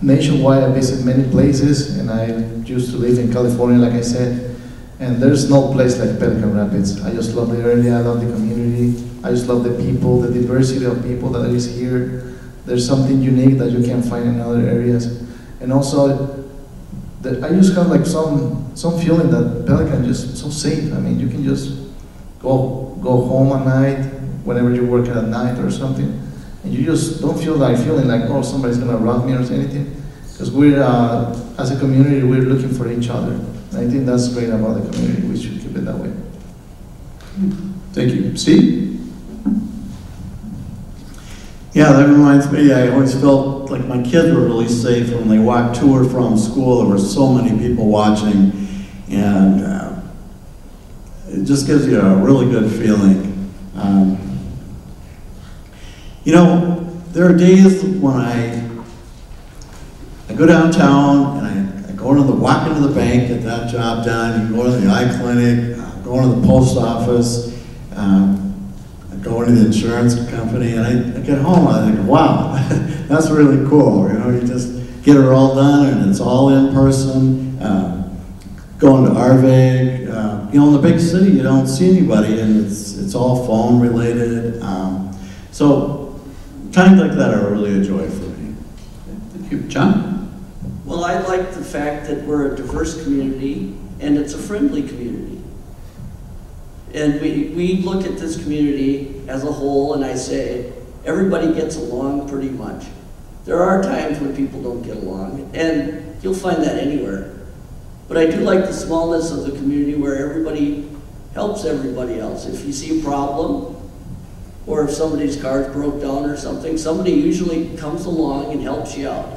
nationwide, I visit many places, and I used to live in California, like I said. And there's no place like Pelican Rapids. I just love the area, I love the community. I just love the people, the diversity of people that is here. There's something unique that you can't find in other areas. And also, I just have like some feeling that Pelican is just so safe. I mean, you can just go home at night, whenever you're working at night or something, and you just don't feel like feeling like, oh, somebody's gonna rob me or anything. Because we're, as a community, we're looking for each other. And I think that's great about the community. We should keep it that way. Thank you. Steve? Yeah, that reminds me, I always felt like my kids were really safe when they walked to or from school. There were so many people watching, and it just gives you a really good feeling. You know, there are days when I go downtown and I go walk into the bank, get that job done, you go to the eye clinic, go to the post office, go into the insurance company, and I get home and I think, wow, that's really cool. You know, you just get it all done, and it's all in person. Going to RVAG, you know, in the big city, you don't see anybody, and it's all phone related. So times like that are really a joy for me. Thank you. John? Well, I like the fact that we're a diverse community and it's a friendly community. And we look at this community as a whole and I say, everybody gets along pretty much. There are times when people don't get along, and you'll find that anywhere. But I do like the smallness of the community where everybody helps everybody else. If you see a problem, or if somebody's car's broke down or something, somebody usually comes along and helps you out.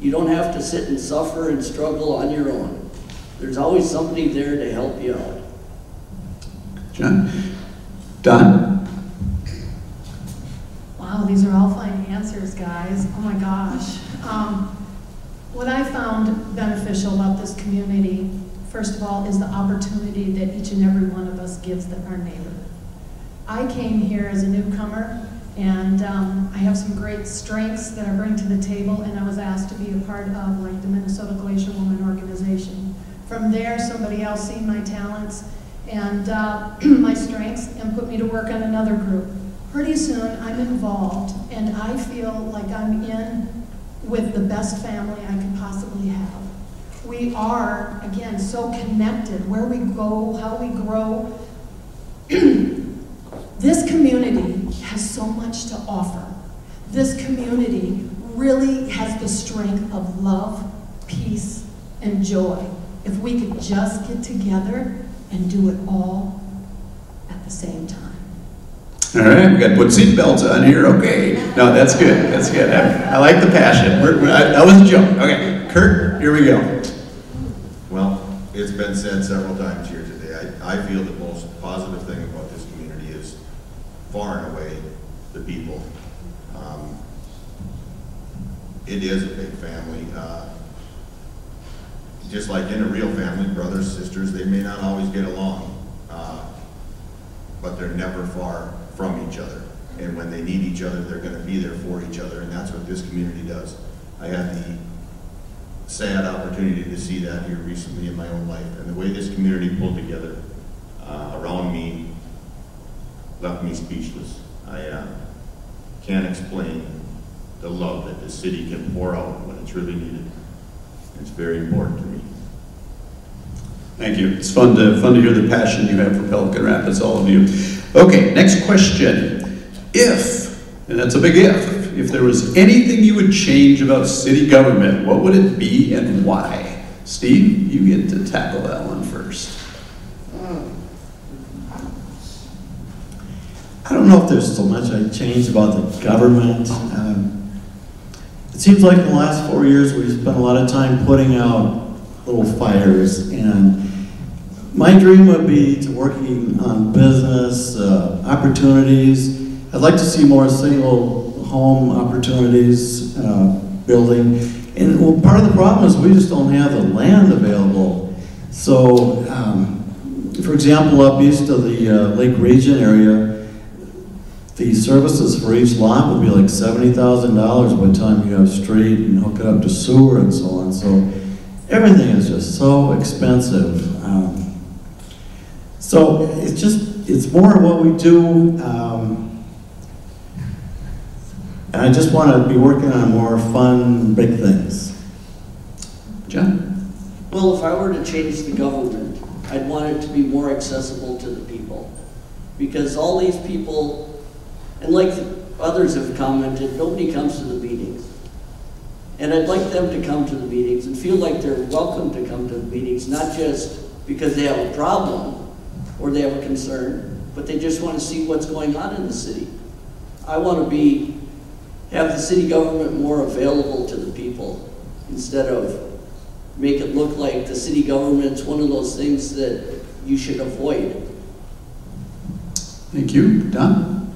You don't have to sit and suffer and struggle on your own. There's always somebody there to help you out. John? Don? Wow, these are all fine answers, guys. Oh my gosh. What I found beneficial about this community, first of all, is the opportunity that each and every one of us gives our neighbor. I came here as a newcomer, and I have some great strengths that I bring to the table, and I was asked to be a part of like the Minnesota Glacier Women Organization. From there, somebody else seen my talents and my strengths and put me to work on another group. Pretty soon, I'm involved, and I feel like I'm in with the best family I could possibly have. We are, again, so connected, where we go, how we grow. This community has so much to offer. This community really has the strength of love, peace, and joy. If we could just get together and do it all at the same time. All right, we got to put seatbelts on here. Okay, no, that's good. That's good. I like the passion. That was a joke. Okay, Kurt, here we go. Well, it's been said several times here today. I feel the most positive thing about this community is far and away the people. It is a big family. Just like in a real family, brothers, sisters, they may not always get along, but they're never far from each other. And when they need each other, they're going to be there for each other, and that's what this community does. I had the sad opportunity to see that here recently in my own life, and the way this community pulled together around me left me speechless. I can't explain the love that the city can pour out when it's really needed. It's very important to me. Thank you. It's fun to hear the passion you have for Pelican Rapids, all of you. Okay, next question. And that's a big if there was anything you would change about city government, what would it be and why? Steve, you get to tackle that one first. I don't know if there's so much I changed about the government. It seems like in the last 4 years we've spent a lot of time putting out little fires, and my dream would be to working on business opportunities. I'd like to see more single home opportunities building. And well, part of the problem is we just don't have the land available. So, for example, up east of the Lake Region area, the services for each lot would be like $70,000 by the time you have street and hook it up to sewer and so on. So everything is just so expensive. So it's more of what we do. And I just want to be working on more fun, big things. John? Well, if I were to change the government, I'd want it to be more accessible to the people. Because all these people, and like others have commented, nobody comes to the meetings. And I'd like them to come to the meetings and feel like they're welcome to come to the meetings, not just because they have a problem or they have a concern, but they just want to see what's going on in the city. I want to have the city government more available to the people instead of make it look like the city government's one of those things that you should avoid. Thank you. Don?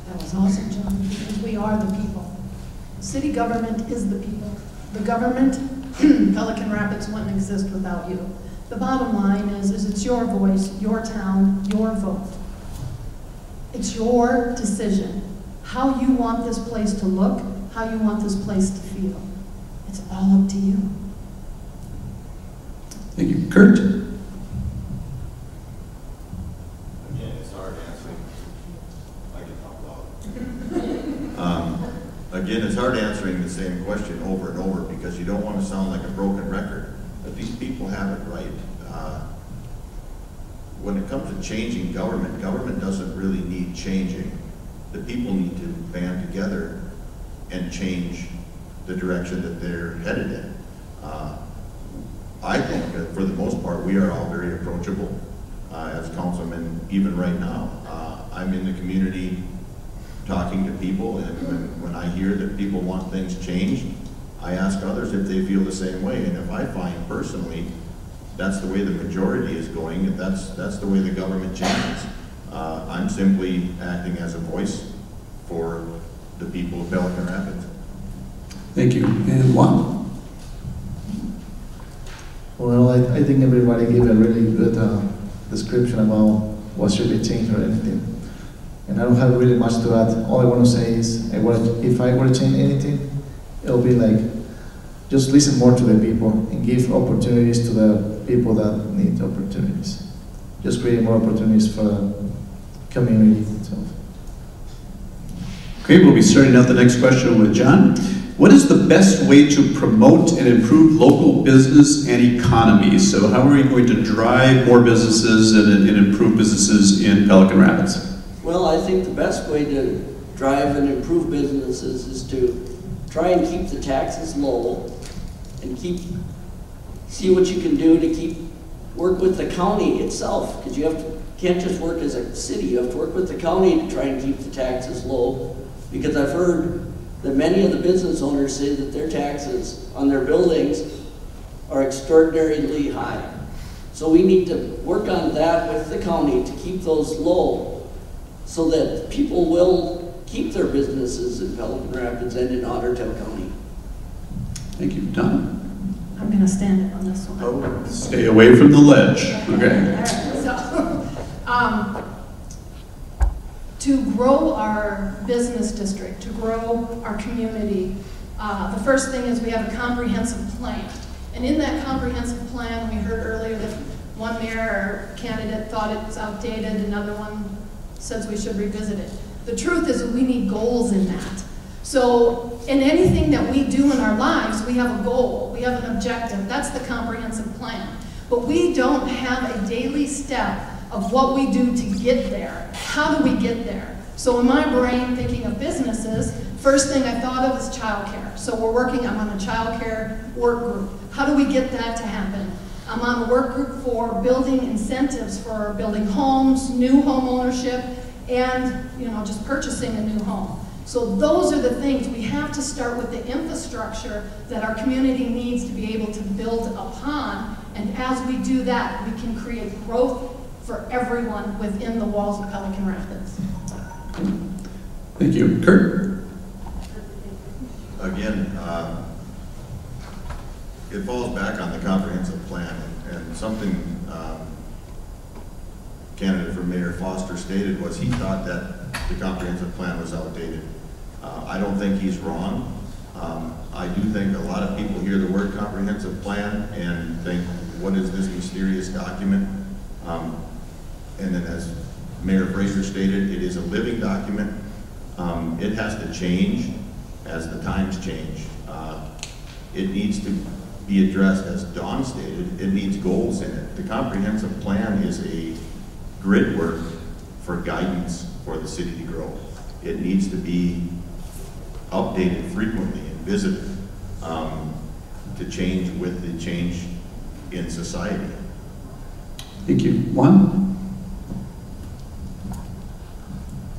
That was awesome, John, because we are the people. City government is the people. The government, Pelican Rapids, wouldn't exist without you. The bottom line is it's your voice, your town, your vote. It's your decision. How you want this place to look, how you want this place to feel. It's all up to you. Thank you. Kurt? Again, it's hard answering. I can talk loud. Again, it's hard answering the same question over and over because you don't want to sound like a broken record. But these people have it right. When it comes to changing government, government doesn't really need changing. The people need to band together and change the direction that they're headed in. I think that for the most part, we are all very approachable as councilmen, even right now. I'm in the community talking to people, and when I hear that people want things changed, I ask others if they feel the same way. And if I find personally that's the way the majority is going, and that's the way the government changes, I'm simply acting as a voice for the people of Pelican Rapids. Thank you. And Juan? Well, I think everybody gave a really good description about what should be changed or anything. And I don't have really much to add. All I want to say is, if I were to change anything, it'll be like, just listen more to the people and give opportunities to the people that need opportunities. Just create more opportunities for the community itself. Okay, we'll be starting out the next question with John. What is the best way to promote and improve local business and economy? So how are we going to drive more businesses and improve businesses in Pelican Rapids? Well, I think the best way to drive and improve businesses is to try and keep the taxes low and see what you can do to work with the county itself, because can't just work as a city, you have to work with the county to try and keep the taxes low, because I've heard that many of the business owners say that their taxes on their buildings are extraordinarily high. So we need to work on that with the county to keep those low so that people will keep their businesses in Pelican Rapids and in Ottertail County. Thank you. Don? I'm going to stand on this one. Oh, stay away from the ledge. Okay. All right, so, to grow our business district, to grow our community, the first thing is we have a comprehensive plan. And in that comprehensive plan, we heard earlier that one mayor candidate thought it's outdated, another one says we should revisit it. The truth is that we need goals in that. So in anything that we do in our lives, we have a goal, we have an objective. That's the comprehensive plan. But we don't have a daily step of what we do to get there. How do we get there? So in my brain, thinking of businesses, first thing I thought of is childcare. So I'm on a childcare work group. How do we get that to happen? I'm on a work group for building incentives for building homes, new home ownership, and just purchasing a new home. So those are the things. We have to start with the infrastructure that our community needs to be able to build upon, and as we do that, we can create growth for everyone within the walls of Pelican Rapids. Thank you. Kurt? Again, it falls back on the comprehensive plan, and something candidate for Mayor Foster stated was he thought that the comprehensive plan was outdated. I don't think he's wrong. I do think a lot of people hear the word comprehensive plan and think, what is this mysterious document? And then as Mayor Fraser stated, it is a living document. It has to change as the times change. It needs to be addressed, as Dawn stated, it needs goals in it. The comprehensive plan is a grid work for guidance for the city to grow. It needs to be updated frequently and visited to change with the change in society. Thank you. Juan?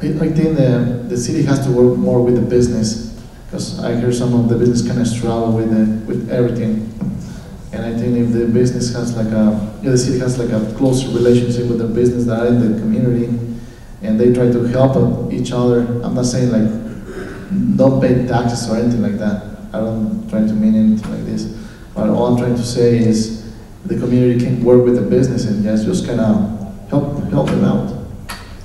I think the city has to work more with the business, because I hear some of the business kind of struggle with everything. And I think if the business has the city has like a closer relationship with the business that are in the community, and they try to help each other. I'm not saying like don't pay taxes or anything like that. I don't try to mean anything like this. But all I'm trying to say is the community can work with the business and just kind of help them out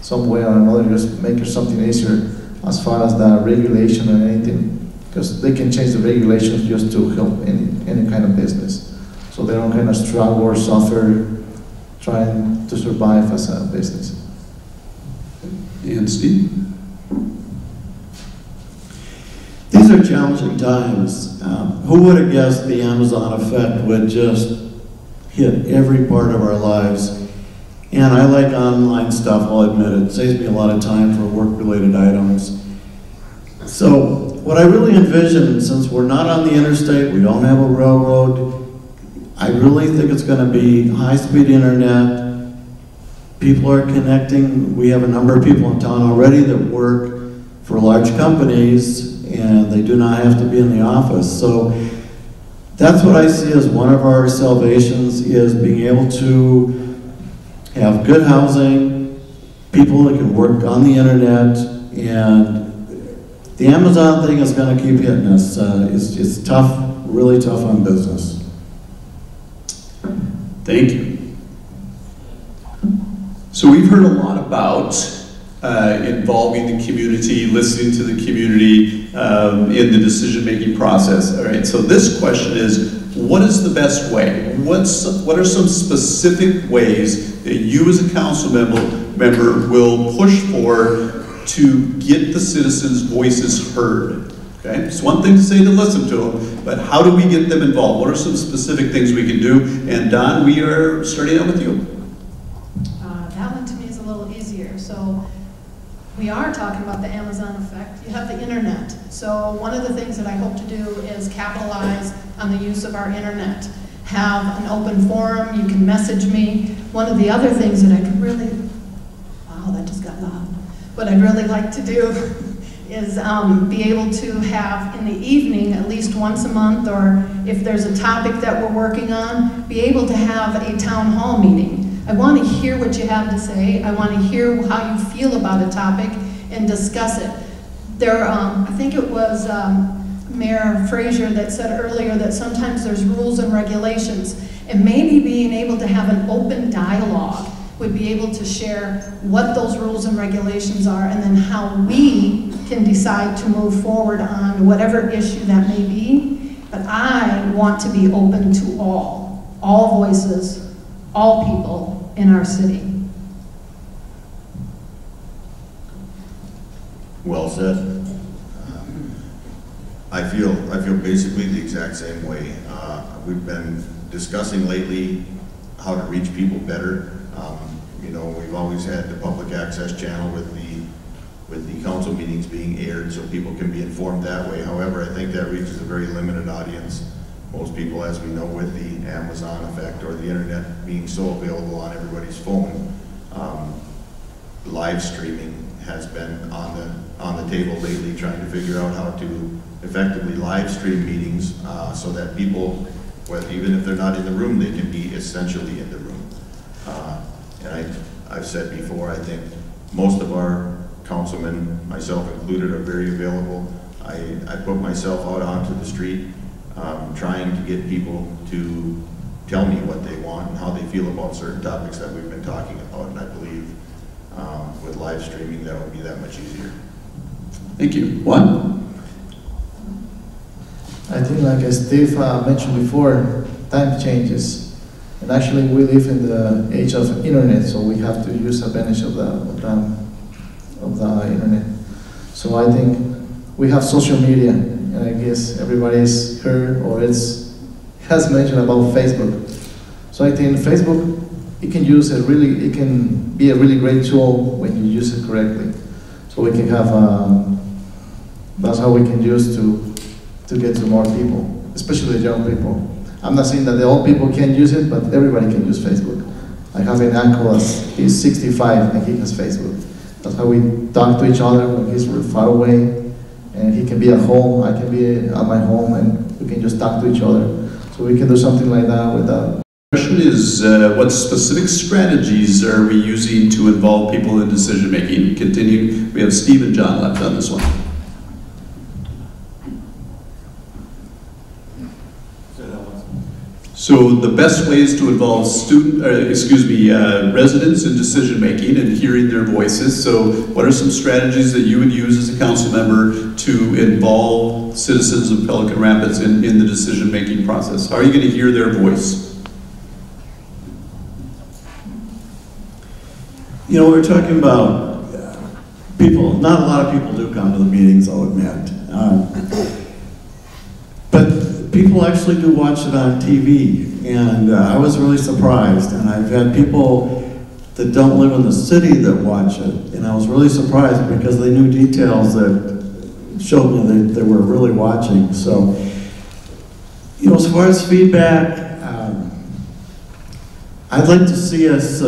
some way or another, just make it something easier as far as the regulation or anything. because they can change the regulations just to help any kind of business. So they don't kind of struggle or suffer trying to survive as a business. And Steve? These are challenging times. Who would have guessed the Amazon effect would just hit every part of our lives? And I like online stuff, I'll admit it. It saves me a lot of time for work-related items. So what I really envision, since we're not on the interstate, we don't have a railroad, I really think it's going to be high-speed internet. People are connecting. We have a number of people in town already that work for large companies, and they do not have to be in the office. So that's what I see as one of our salvations, is being able to have good housing, people that can work on the internet, and the Amazon thing is going to keep hitting us. It's tough, really tough on business. Thank you. So we've heard a lot about involving the community, listening to the community in the decision-making process. All right, so this question is, what is the best way? What are some specific ways that you as a council member will push for to get the citizens' voices heard? Okay, it's one thing to say to listen to them, but how do we get them involved? What are some specific things we can do? And Don, we are starting out with you. That one to me is a little easier. So we are talking about the Amazon effect. You have the internet. So one of the things that I hope to do is capitalize on the use of our internet. Have an open forum, you can message me. One of the other things that I'd really, wow, that just got loud. What I'd really like to do is be able to have in the evening, at least once a month, or if there's a topic that we're working on, be able to have a town hall meeting. I want to hear what you have to say. I want to hear how you feel about a topic and discuss it. There, I think it was Mayor Frazier that said earlier that sometimes there's rules and regulations, and maybe being able to have an open dialogue would be able to share what those rules and regulations are, and then how we can decide to move forward on whatever issue that may be. But I want to be open to all voices, all people in our city. Well said. I feel basically the exact same way. We've been discussing lately how to reach people better. You know, we've always had the public access channel with the council meetings being aired so people can be informed that way. However, I think that reaches a very limited audience. Most people, as we know, with the Amazon effect or the internet being so available on everybody's phone, live streaming has been on the table lately, trying to figure out how to effectively live stream meetings so that people, even if they're not in the room, they can be essentially in the room. And I've said before, I think most of our councilmen, myself included, are very available. I put myself out onto the street trying to get people to tell me what they want and how they feel about certain topics that we've been talking about. And I believe with live streaming that would be that much easier. Thank you. Juan? I think, like as Steve mentioned before, time changes. And actually we live in the age of internet, so we have to use advantage of the internet. So I think we have social media, and I guess everybody's heard or has mentioned about Facebook. So I think Facebook, it can be a really great tool when you use it correctly. So we can have, that's how we can use to get to more people, especially the young people. I'm not saying that the old people can't use it, but everybody can use Facebook. I have an uncle, he's 65 and he has Facebook. That's how we talk to each other when he's far away. And he can be at home, I can be at my home, and we can just talk to each other. So we can do something like that with that. The question is, what specific strategies are we using to involve people in decision making? Continue. We have Steve and John left on this one. So the best ways to involve residents in decision making and hearing their voices. So what are some strategies that you would use as a council member to involve citizens of Pelican Rapids in the decision making process? How are you going to hear their voice? You know, we're talking about people, not a lot of people do come to the meetings, I'll admit. But people actually do watch it on TV, and I was really surprised. And I've had people that don't live in the city that watch it, and I was really surprised because they knew details that showed me that they were really watching. So, you know, as far as feedback, I'd like to see us,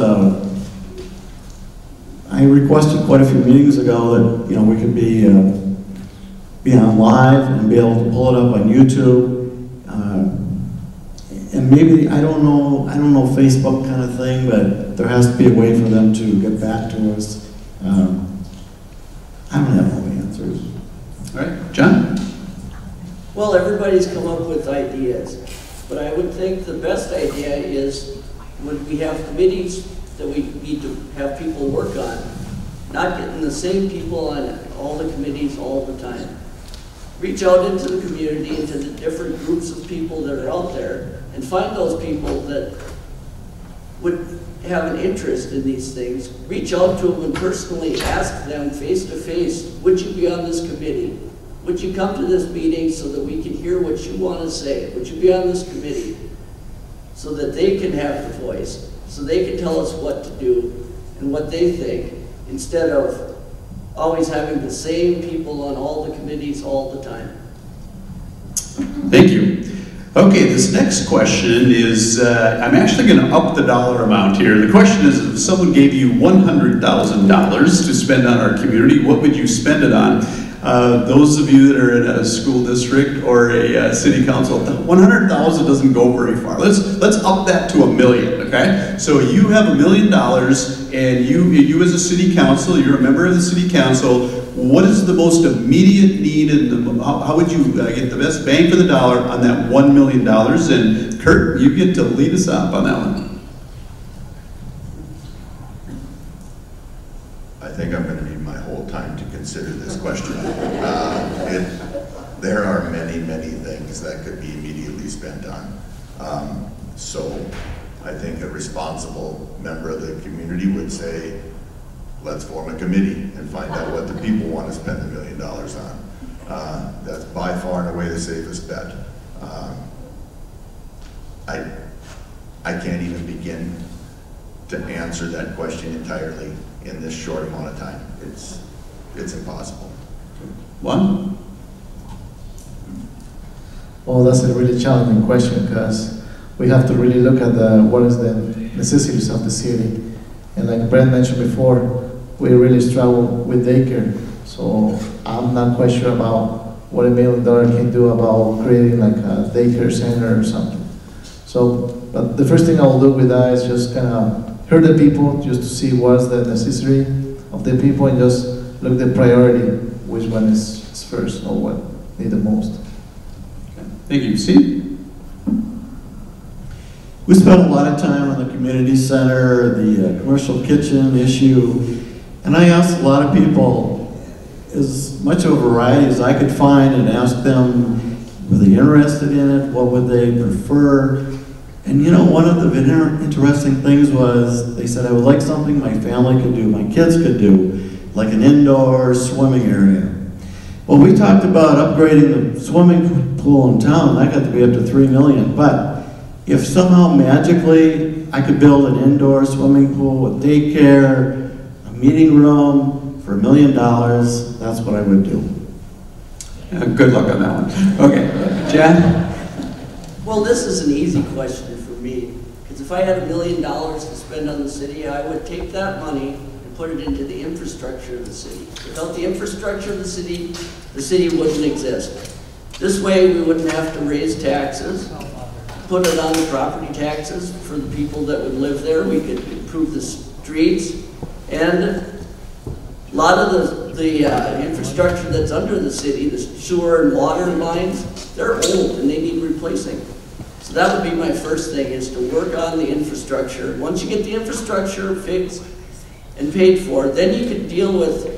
I requested quite a few meetings ago that, you know, we could be on live and be able to pull it up on YouTube. And maybe, I don't know Facebook kind of thing, but there has to be a way for them to get back to us. I don't have all the answers. All right, John? Well, everybody's come up with ideas, but I would think the best idea is when we have committees that we need to have people work on, not getting the same people on all the committees all the time. Reach out into the community, into the different groups of people that are out there, and find those people that would have an interest in these things. Reach out to them and personally ask them face to face, would you be on this committee? Would you come to this meeting so that we can hear what you want to say? Would you be on this committee? So that they can have the voice, so they can tell us what to do and what they think, instead of always having the same people on all the committees all the time. Thank you. Okay, this next question is, I'm actually going to up the dollar amount here. The question is, if someone gave you $100,000 to spend on our community, what would you spend it on? Those of you that are in a school district or a city council, $100,000 doesn't go very far. Let's up that to $1 million, okay? So you have $1 million, and you as a city council, you're a member of the city council. What is the most immediate need, and how would you get the best bang for the dollar on that $1 million? And Kurt, you get to lead us up on that one. I think I'm going to need my whole time to consider this question. There are many, many things that could be immediately spent on. So I think a responsible member of the community would say, let's form a committee and find out what the people want to spend $1 million on. That's by far and away the safest bet. I can't even begin to answer that question entirely in this short amount of time. It's impossible. One? Well, that's a really challenging question because we have to really look at what is the necessities of the city. And like Brent mentioned before, we really struggle with daycare. So I'm not quite sure about what $1 million can do about creating like a daycare center or something. So, but the first thing I will do with that is just kind of hear the people, just to see what's the necessity of the people, and just look at the priority, which one is first or what need the most. Okay. Thank you. Steve? We spent a lot of time on the community center, the commercial kitchen issue, and I asked a lot of people as much of a variety as I could find and asked them, were they interested in it? What would they prefer? And you know, one of the interesting things was, they said, I would like something my family could do, my kids could do, like an indoor swimming area. Well, we talked about upgrading the swimming pool in town. That got to be up to $3 million. But if somehow magically I could build an indoor swimming pool with daycare, a meeting room for $1 million, that's what I would do. Good luck on that one. Okay, Jan? Well, this is an easy question for me, because if I had $1 million to spend on the city, I would take that money and put it into the infrastructure of the city. Without the infrastructure of the city wouldn't exist. This way, we wouldn't have to raise taxes, put it on the property taxes for the people that would live there. We could improve the streets, and a lot of the infrastructure that's under the city, the sewer and water lines, they're old and they need replacing. So that would be my first thing, is to work on the infrastructure. Once you get the infrastructure fixed and paid for, then you could deal with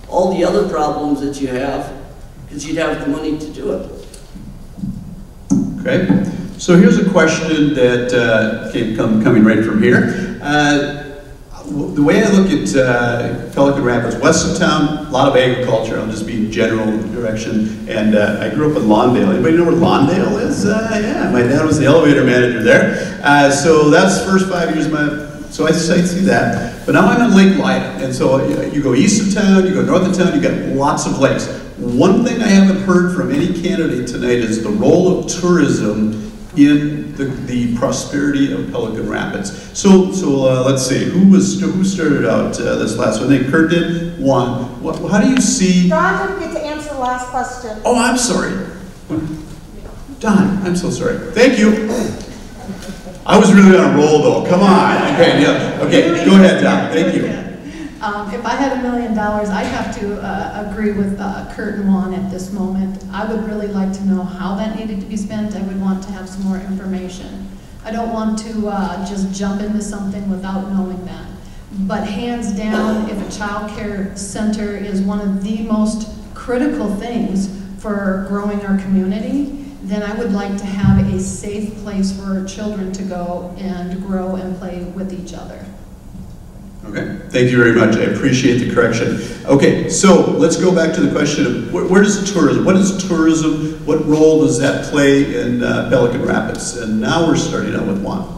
all the other problems that you have, because you'd have the money to do it. Okay, so here's a question that coming right from here. The way I look at Pelican Rapids, west of town, a lot of agriculture. I'll just be in general direction. And I grew up in Lawndale. Anybody know where Lawndale is? Yeah, my dad was the elevator manager there. So that's the first 5 years of my, so I see that. But now I'm in Lake Lyda. And so you go east of town, you go north of town, you got lots of lakes. One thing I haven't heard from any candidate tonight is the role of tourism in the prosperity of Pelican Rapids. So let's see, who started out this last one? I think Kurt did. One. How do you see? Don didn't get to answer the last question. Oh, I'm sorry. Don, I'm so sorry. Thank you. I was really on a roll though. Come on. Okay, yeah. Okay, go ahead, Don. Thank you. If I had $1 million, I'd have to agree with Kurt and Juan at this moment. I would really like to know how that needed to be spent. I would want to have some more information. I don't want to just jump into something without knowing that. But hands down, if a child care center is one of the most critical things for growing our community, then I would like to have a safe place for children to go and grow and play with each other. Okay, thank you very much. I appreciate the correction. Okay, so let's go back to the question of where does tourism, what is tourism, what role does that play in Pelican Rapids? And now we're starting out with Juan.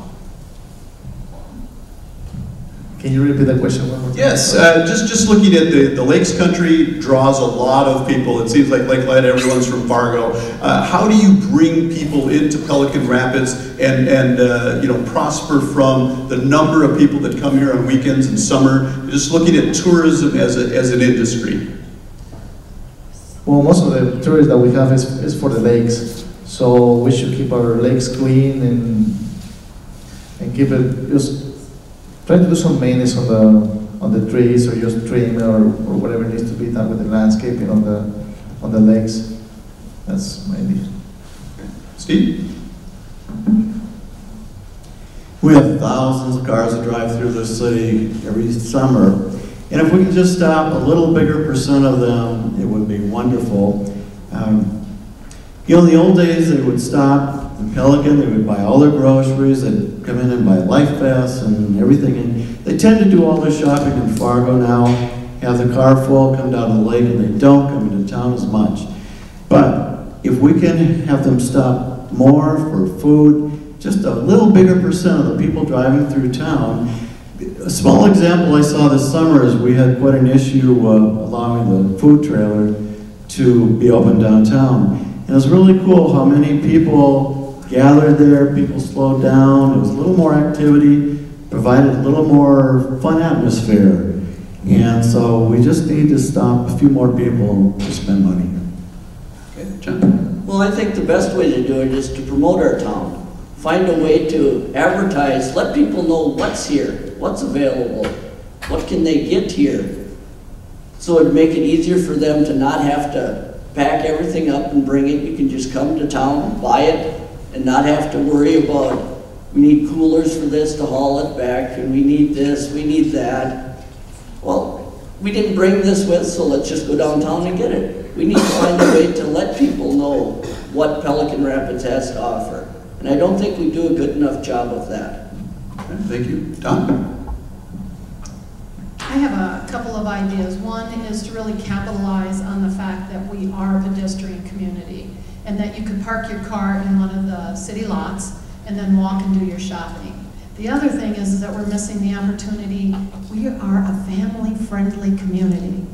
Can you repeat that question one more time? Yes, just looking at the Lakes Country draws a lot of people. It seems like Lake Lyda, everyone's from Fargo. How do you bring people into Pelican Rapids and you know, prosper from the number of people that come here on weekends and summer? Just looking at tourism as an industry. Well, most of the tourism that we have is for the lakes. So we should keep our lakes clean and keep it just. Try to do some maintenance on the trees, or just trim or whatever needs to be done with the landscaping on the lakes. That's my idea. Steve? We have thousands of cars that drive through this city every summer. And if we could just stop a little bigger percent of them, it would be wonderful. You know, in the old days, they would stop in Pelican, they would buy all their groceries, they'd come in and buy Life Vests and everything. And they tend to do all their shopping in Fargo now, have the car full, come down to the lake, and they don't come into town as much. But if we can have them stop more for food, just a little bigger percent of the people driving through town. A small example I saw this summer is we had quite an issue allowing the food trailer to be open downtown. And it was really cool how many people gathered there, people slowed down, it was a little more activity, provided a little more fun atmosphere. And so we just need to stop a few more people to spend money. Okay, John? Well, I think the best way to do it is to promote our town. Find a way to advertise, let people know what's here, what's available, what can they get here. So it'd make it easier for them to not have to pack everything up and bring it. You can just come to town, buy it, and not have to worry about, we need coolers for this to haul it back, and we need this, we need that. Well, we didn't bring this with, so let's just go downtown and get it. We need to find a way to let people know what Pelican Rapids has to offer. And I don't think we do a good enough job of that. Okay, thank you. Don? I have a couple of ideas. One is to really capitalize on the fact that we are a pedestrian community and that you could park your car in one of the city lots and then walk and do your shopping. The other thing is that we're missing the opportunity. We are a family-friendly community.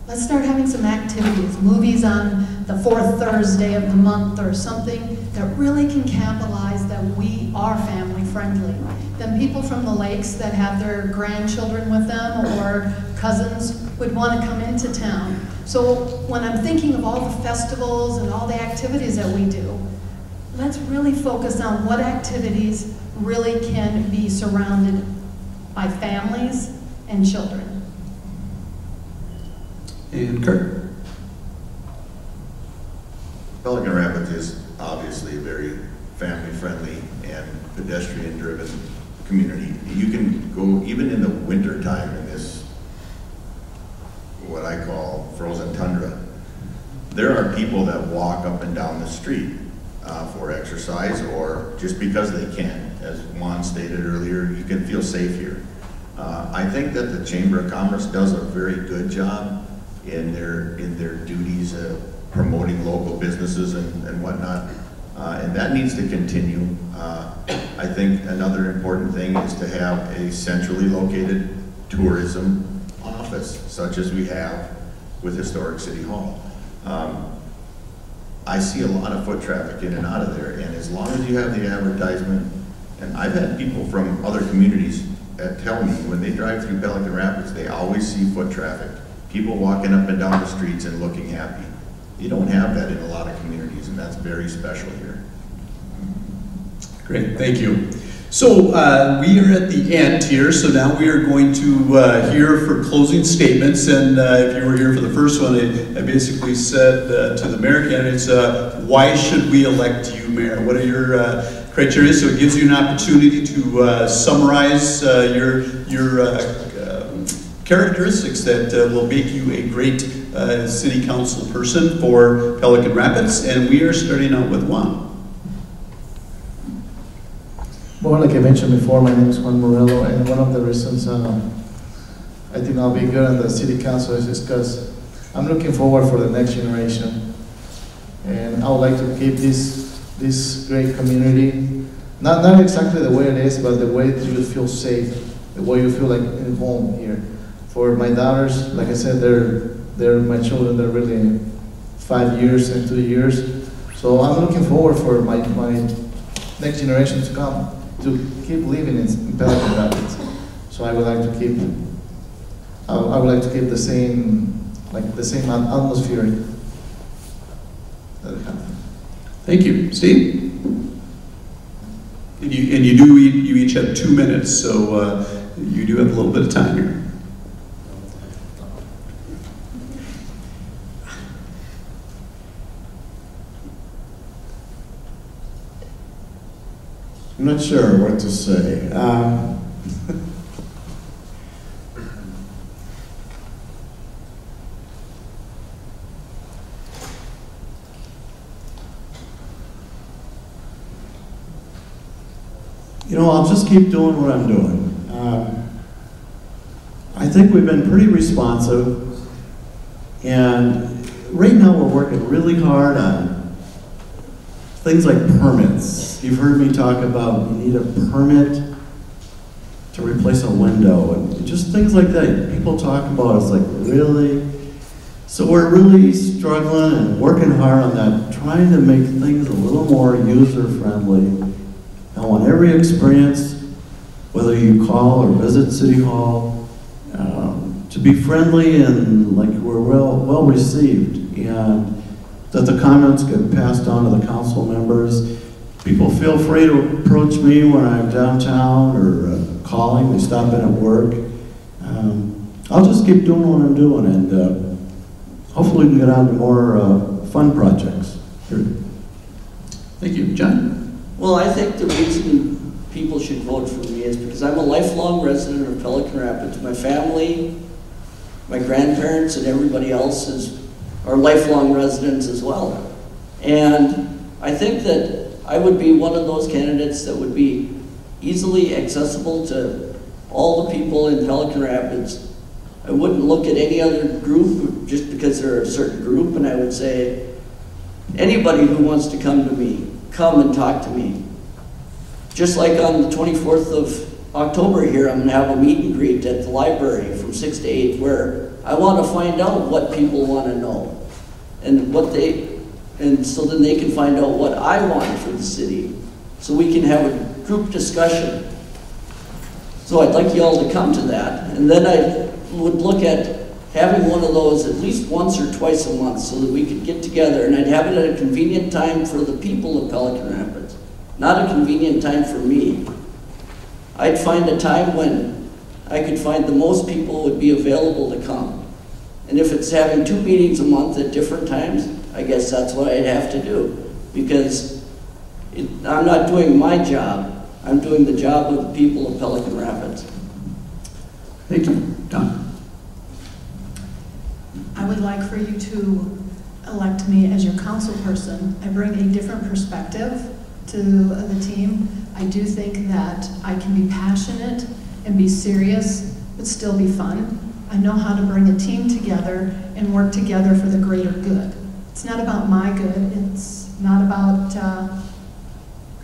Let's start having some activities, movies on the fourth Thursday of the month or something that really can capitalize that we are family-friendly. Then people from the lakes that have their grandchildren with them or cousins would want to come into town. So when I'm thinking of all the festivals and all the activities that we do, let's really focus on what activities really can be surrounded by families and children. And Kurt? Pelican Rapids is obviously a very family-friendly and pedestrian-driven community. You can go, even in the winter time in this, what I call frozen tundra, there are people that walk up and down the street for exercise or just because they can. As Juan stated earlier, you can feel safe here. I think that the Chamber of Commerce does a very good job in their duties of promoting local businesses and whatnot, and that needs to continue. I think another important thing is to have a centrally located tourism office, such as we have with Historic City Hall. I see a lot of foot traffic in and out of there, and as long as you have the advertisement, and I've had people from other communities that tell me when they drive through Pelican Rapids, they always see foot traffic. People walking up and down the streets and looking happy. You don't have that in a lot of communities, and that's very special here. Great, thank you. So we are at the end here, so now we are going to hear for closing statements. And if you were here for the first one, I basically said to the mayor candidates, why should we elect you, Mayor? What are your criteria? So it gives you an opportunity to summarize your characteristics that will make you a great city council person for Pelican Rapids. And we are starting out with Juan. Well, like I mentioned before, my name is Juan Morello, and one of the reasons I think I'll be good on the city council is because I'm looking forward for the next generation, and I would like to keep this great community, not exactly the way it is, but the way that you feel safe, the way you feel like at home here. For my daughters, like I said, they're my children. They're really 5 years and 2 years, so I'm looking forward for my next generation to come, to keep living in Pelican Rapids. So I would like to keep, I would like to keep the same atmosphere that we have. Thank you, Steve. And you each have 2 minutes, so you do have a little bit of time here. I'm not sure what to say. You know, I'll just keep doing what I'm doing. I think we've been pretty responsive, and right now we're working really hard on things like permits. You've heard me talk about you need a permit to replace a window, and just things like that. People talk about it's like, really? So we're really struggling and working hard on that, trying to make things a little more user-friendly. I want every experience, whether you call or visit City Hall, to be friendly and like we're well received, and that the comments get passed on to the council members. People feel free to approach me when I'm downtown or calling. They stop in at work. I'll just keep doing what I'm doing, and hopefully we can get on to more fun projects. Thank you. John? Well, I think the reason people should vote for me is because I'm a lifelong resident of Pelican Rapids. My family, my grandparents, and everybody else are lifelong residents as well. And I think that I would be one of those candidates that would be easily accessible to all the people in Pelican Rapids. I wouldn't look at any other group just because they're a certain group, and I would say, anybody who wants to come to me, come and talk to me. Just like on the 24th of October here, I'm gonna have a meet and greet at the library from 6 to 8, where I want to find out what people want to know, and so then they can find out what I want for the city, so we can have a group discussion. So I'd like you all to come to that, and then I would look at having one of those at least once or twice a month so that we could get together, and I'd have it at a convenient time for the people of Pelican Rapids, not a convenient time for me. I'd find a time when I could find the most people would be available to come. And if it's having 2 meetings a month at different times, I guess that's what I'd have to do. Because I'm not doing my job. I'm doing the job of the people of Pelican Rapids. Thank you. Don? I would like for you to elect me as your council person. I bring a different perspective to the team. I do think that I can be passionate and be serious, but still be fun. I know how to bring a team together and work together for the greater good. It's not about my good. It's not about,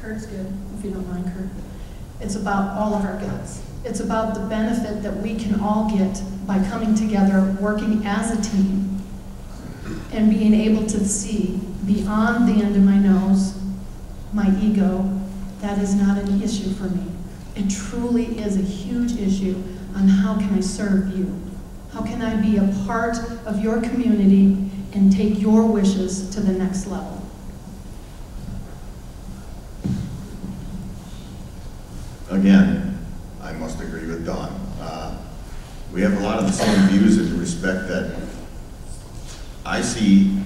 Kurt's good, if you don't mind, Kurt. It's about all of our goods. It's about the benefit that we can all get by coming together, working as a team, and being able to see beyond the end of my nose, my ego. That is not an issue for me. It truly is a huge issue on how can I serve you? How can I be a part of your community and take your wishes to the next level? Again, I must agree with Dawn. We have a lot of the same views in the respect that I see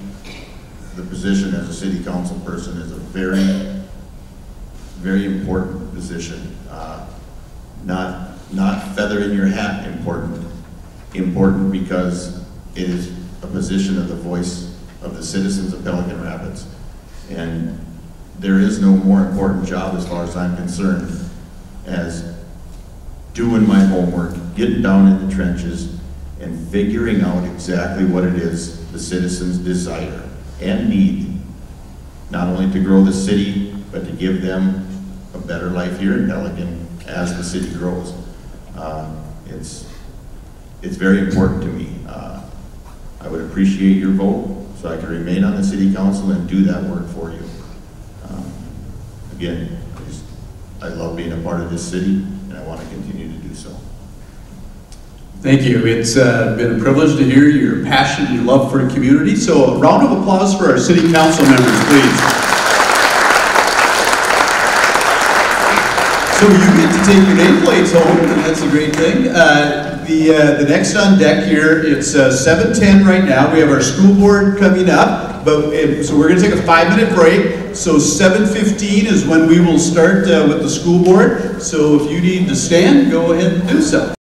the position as a city council person as a very, very important position. Not feather in your hat important because it is a position of the voice of the citizens of Pelican Rapids. And there is no more important job as far as I'm concerned as doing my homework, getting down in the trenches, and figuring out exactly what it is the citizens desire and need, not only to grow the city, but to give them a better life here in Pelican as the city grows. It's very important to me. I would appreciate your vote so I can remain on the city council and do that work for you. Again, I love being a part of this city, and I want to continue to do so. Thank you. It's been a privilege to hear your passion and your love for the community. So a round of applause for our city council members, please. So you get to take your nameplates home, and that's a great thing. The next on deck here, it's 7:10 right now. We have our school board coming up, so we're going to take a 5-minute break. So 7:15 is when we will start with the school board. So if you need to stand, go ahead and do so.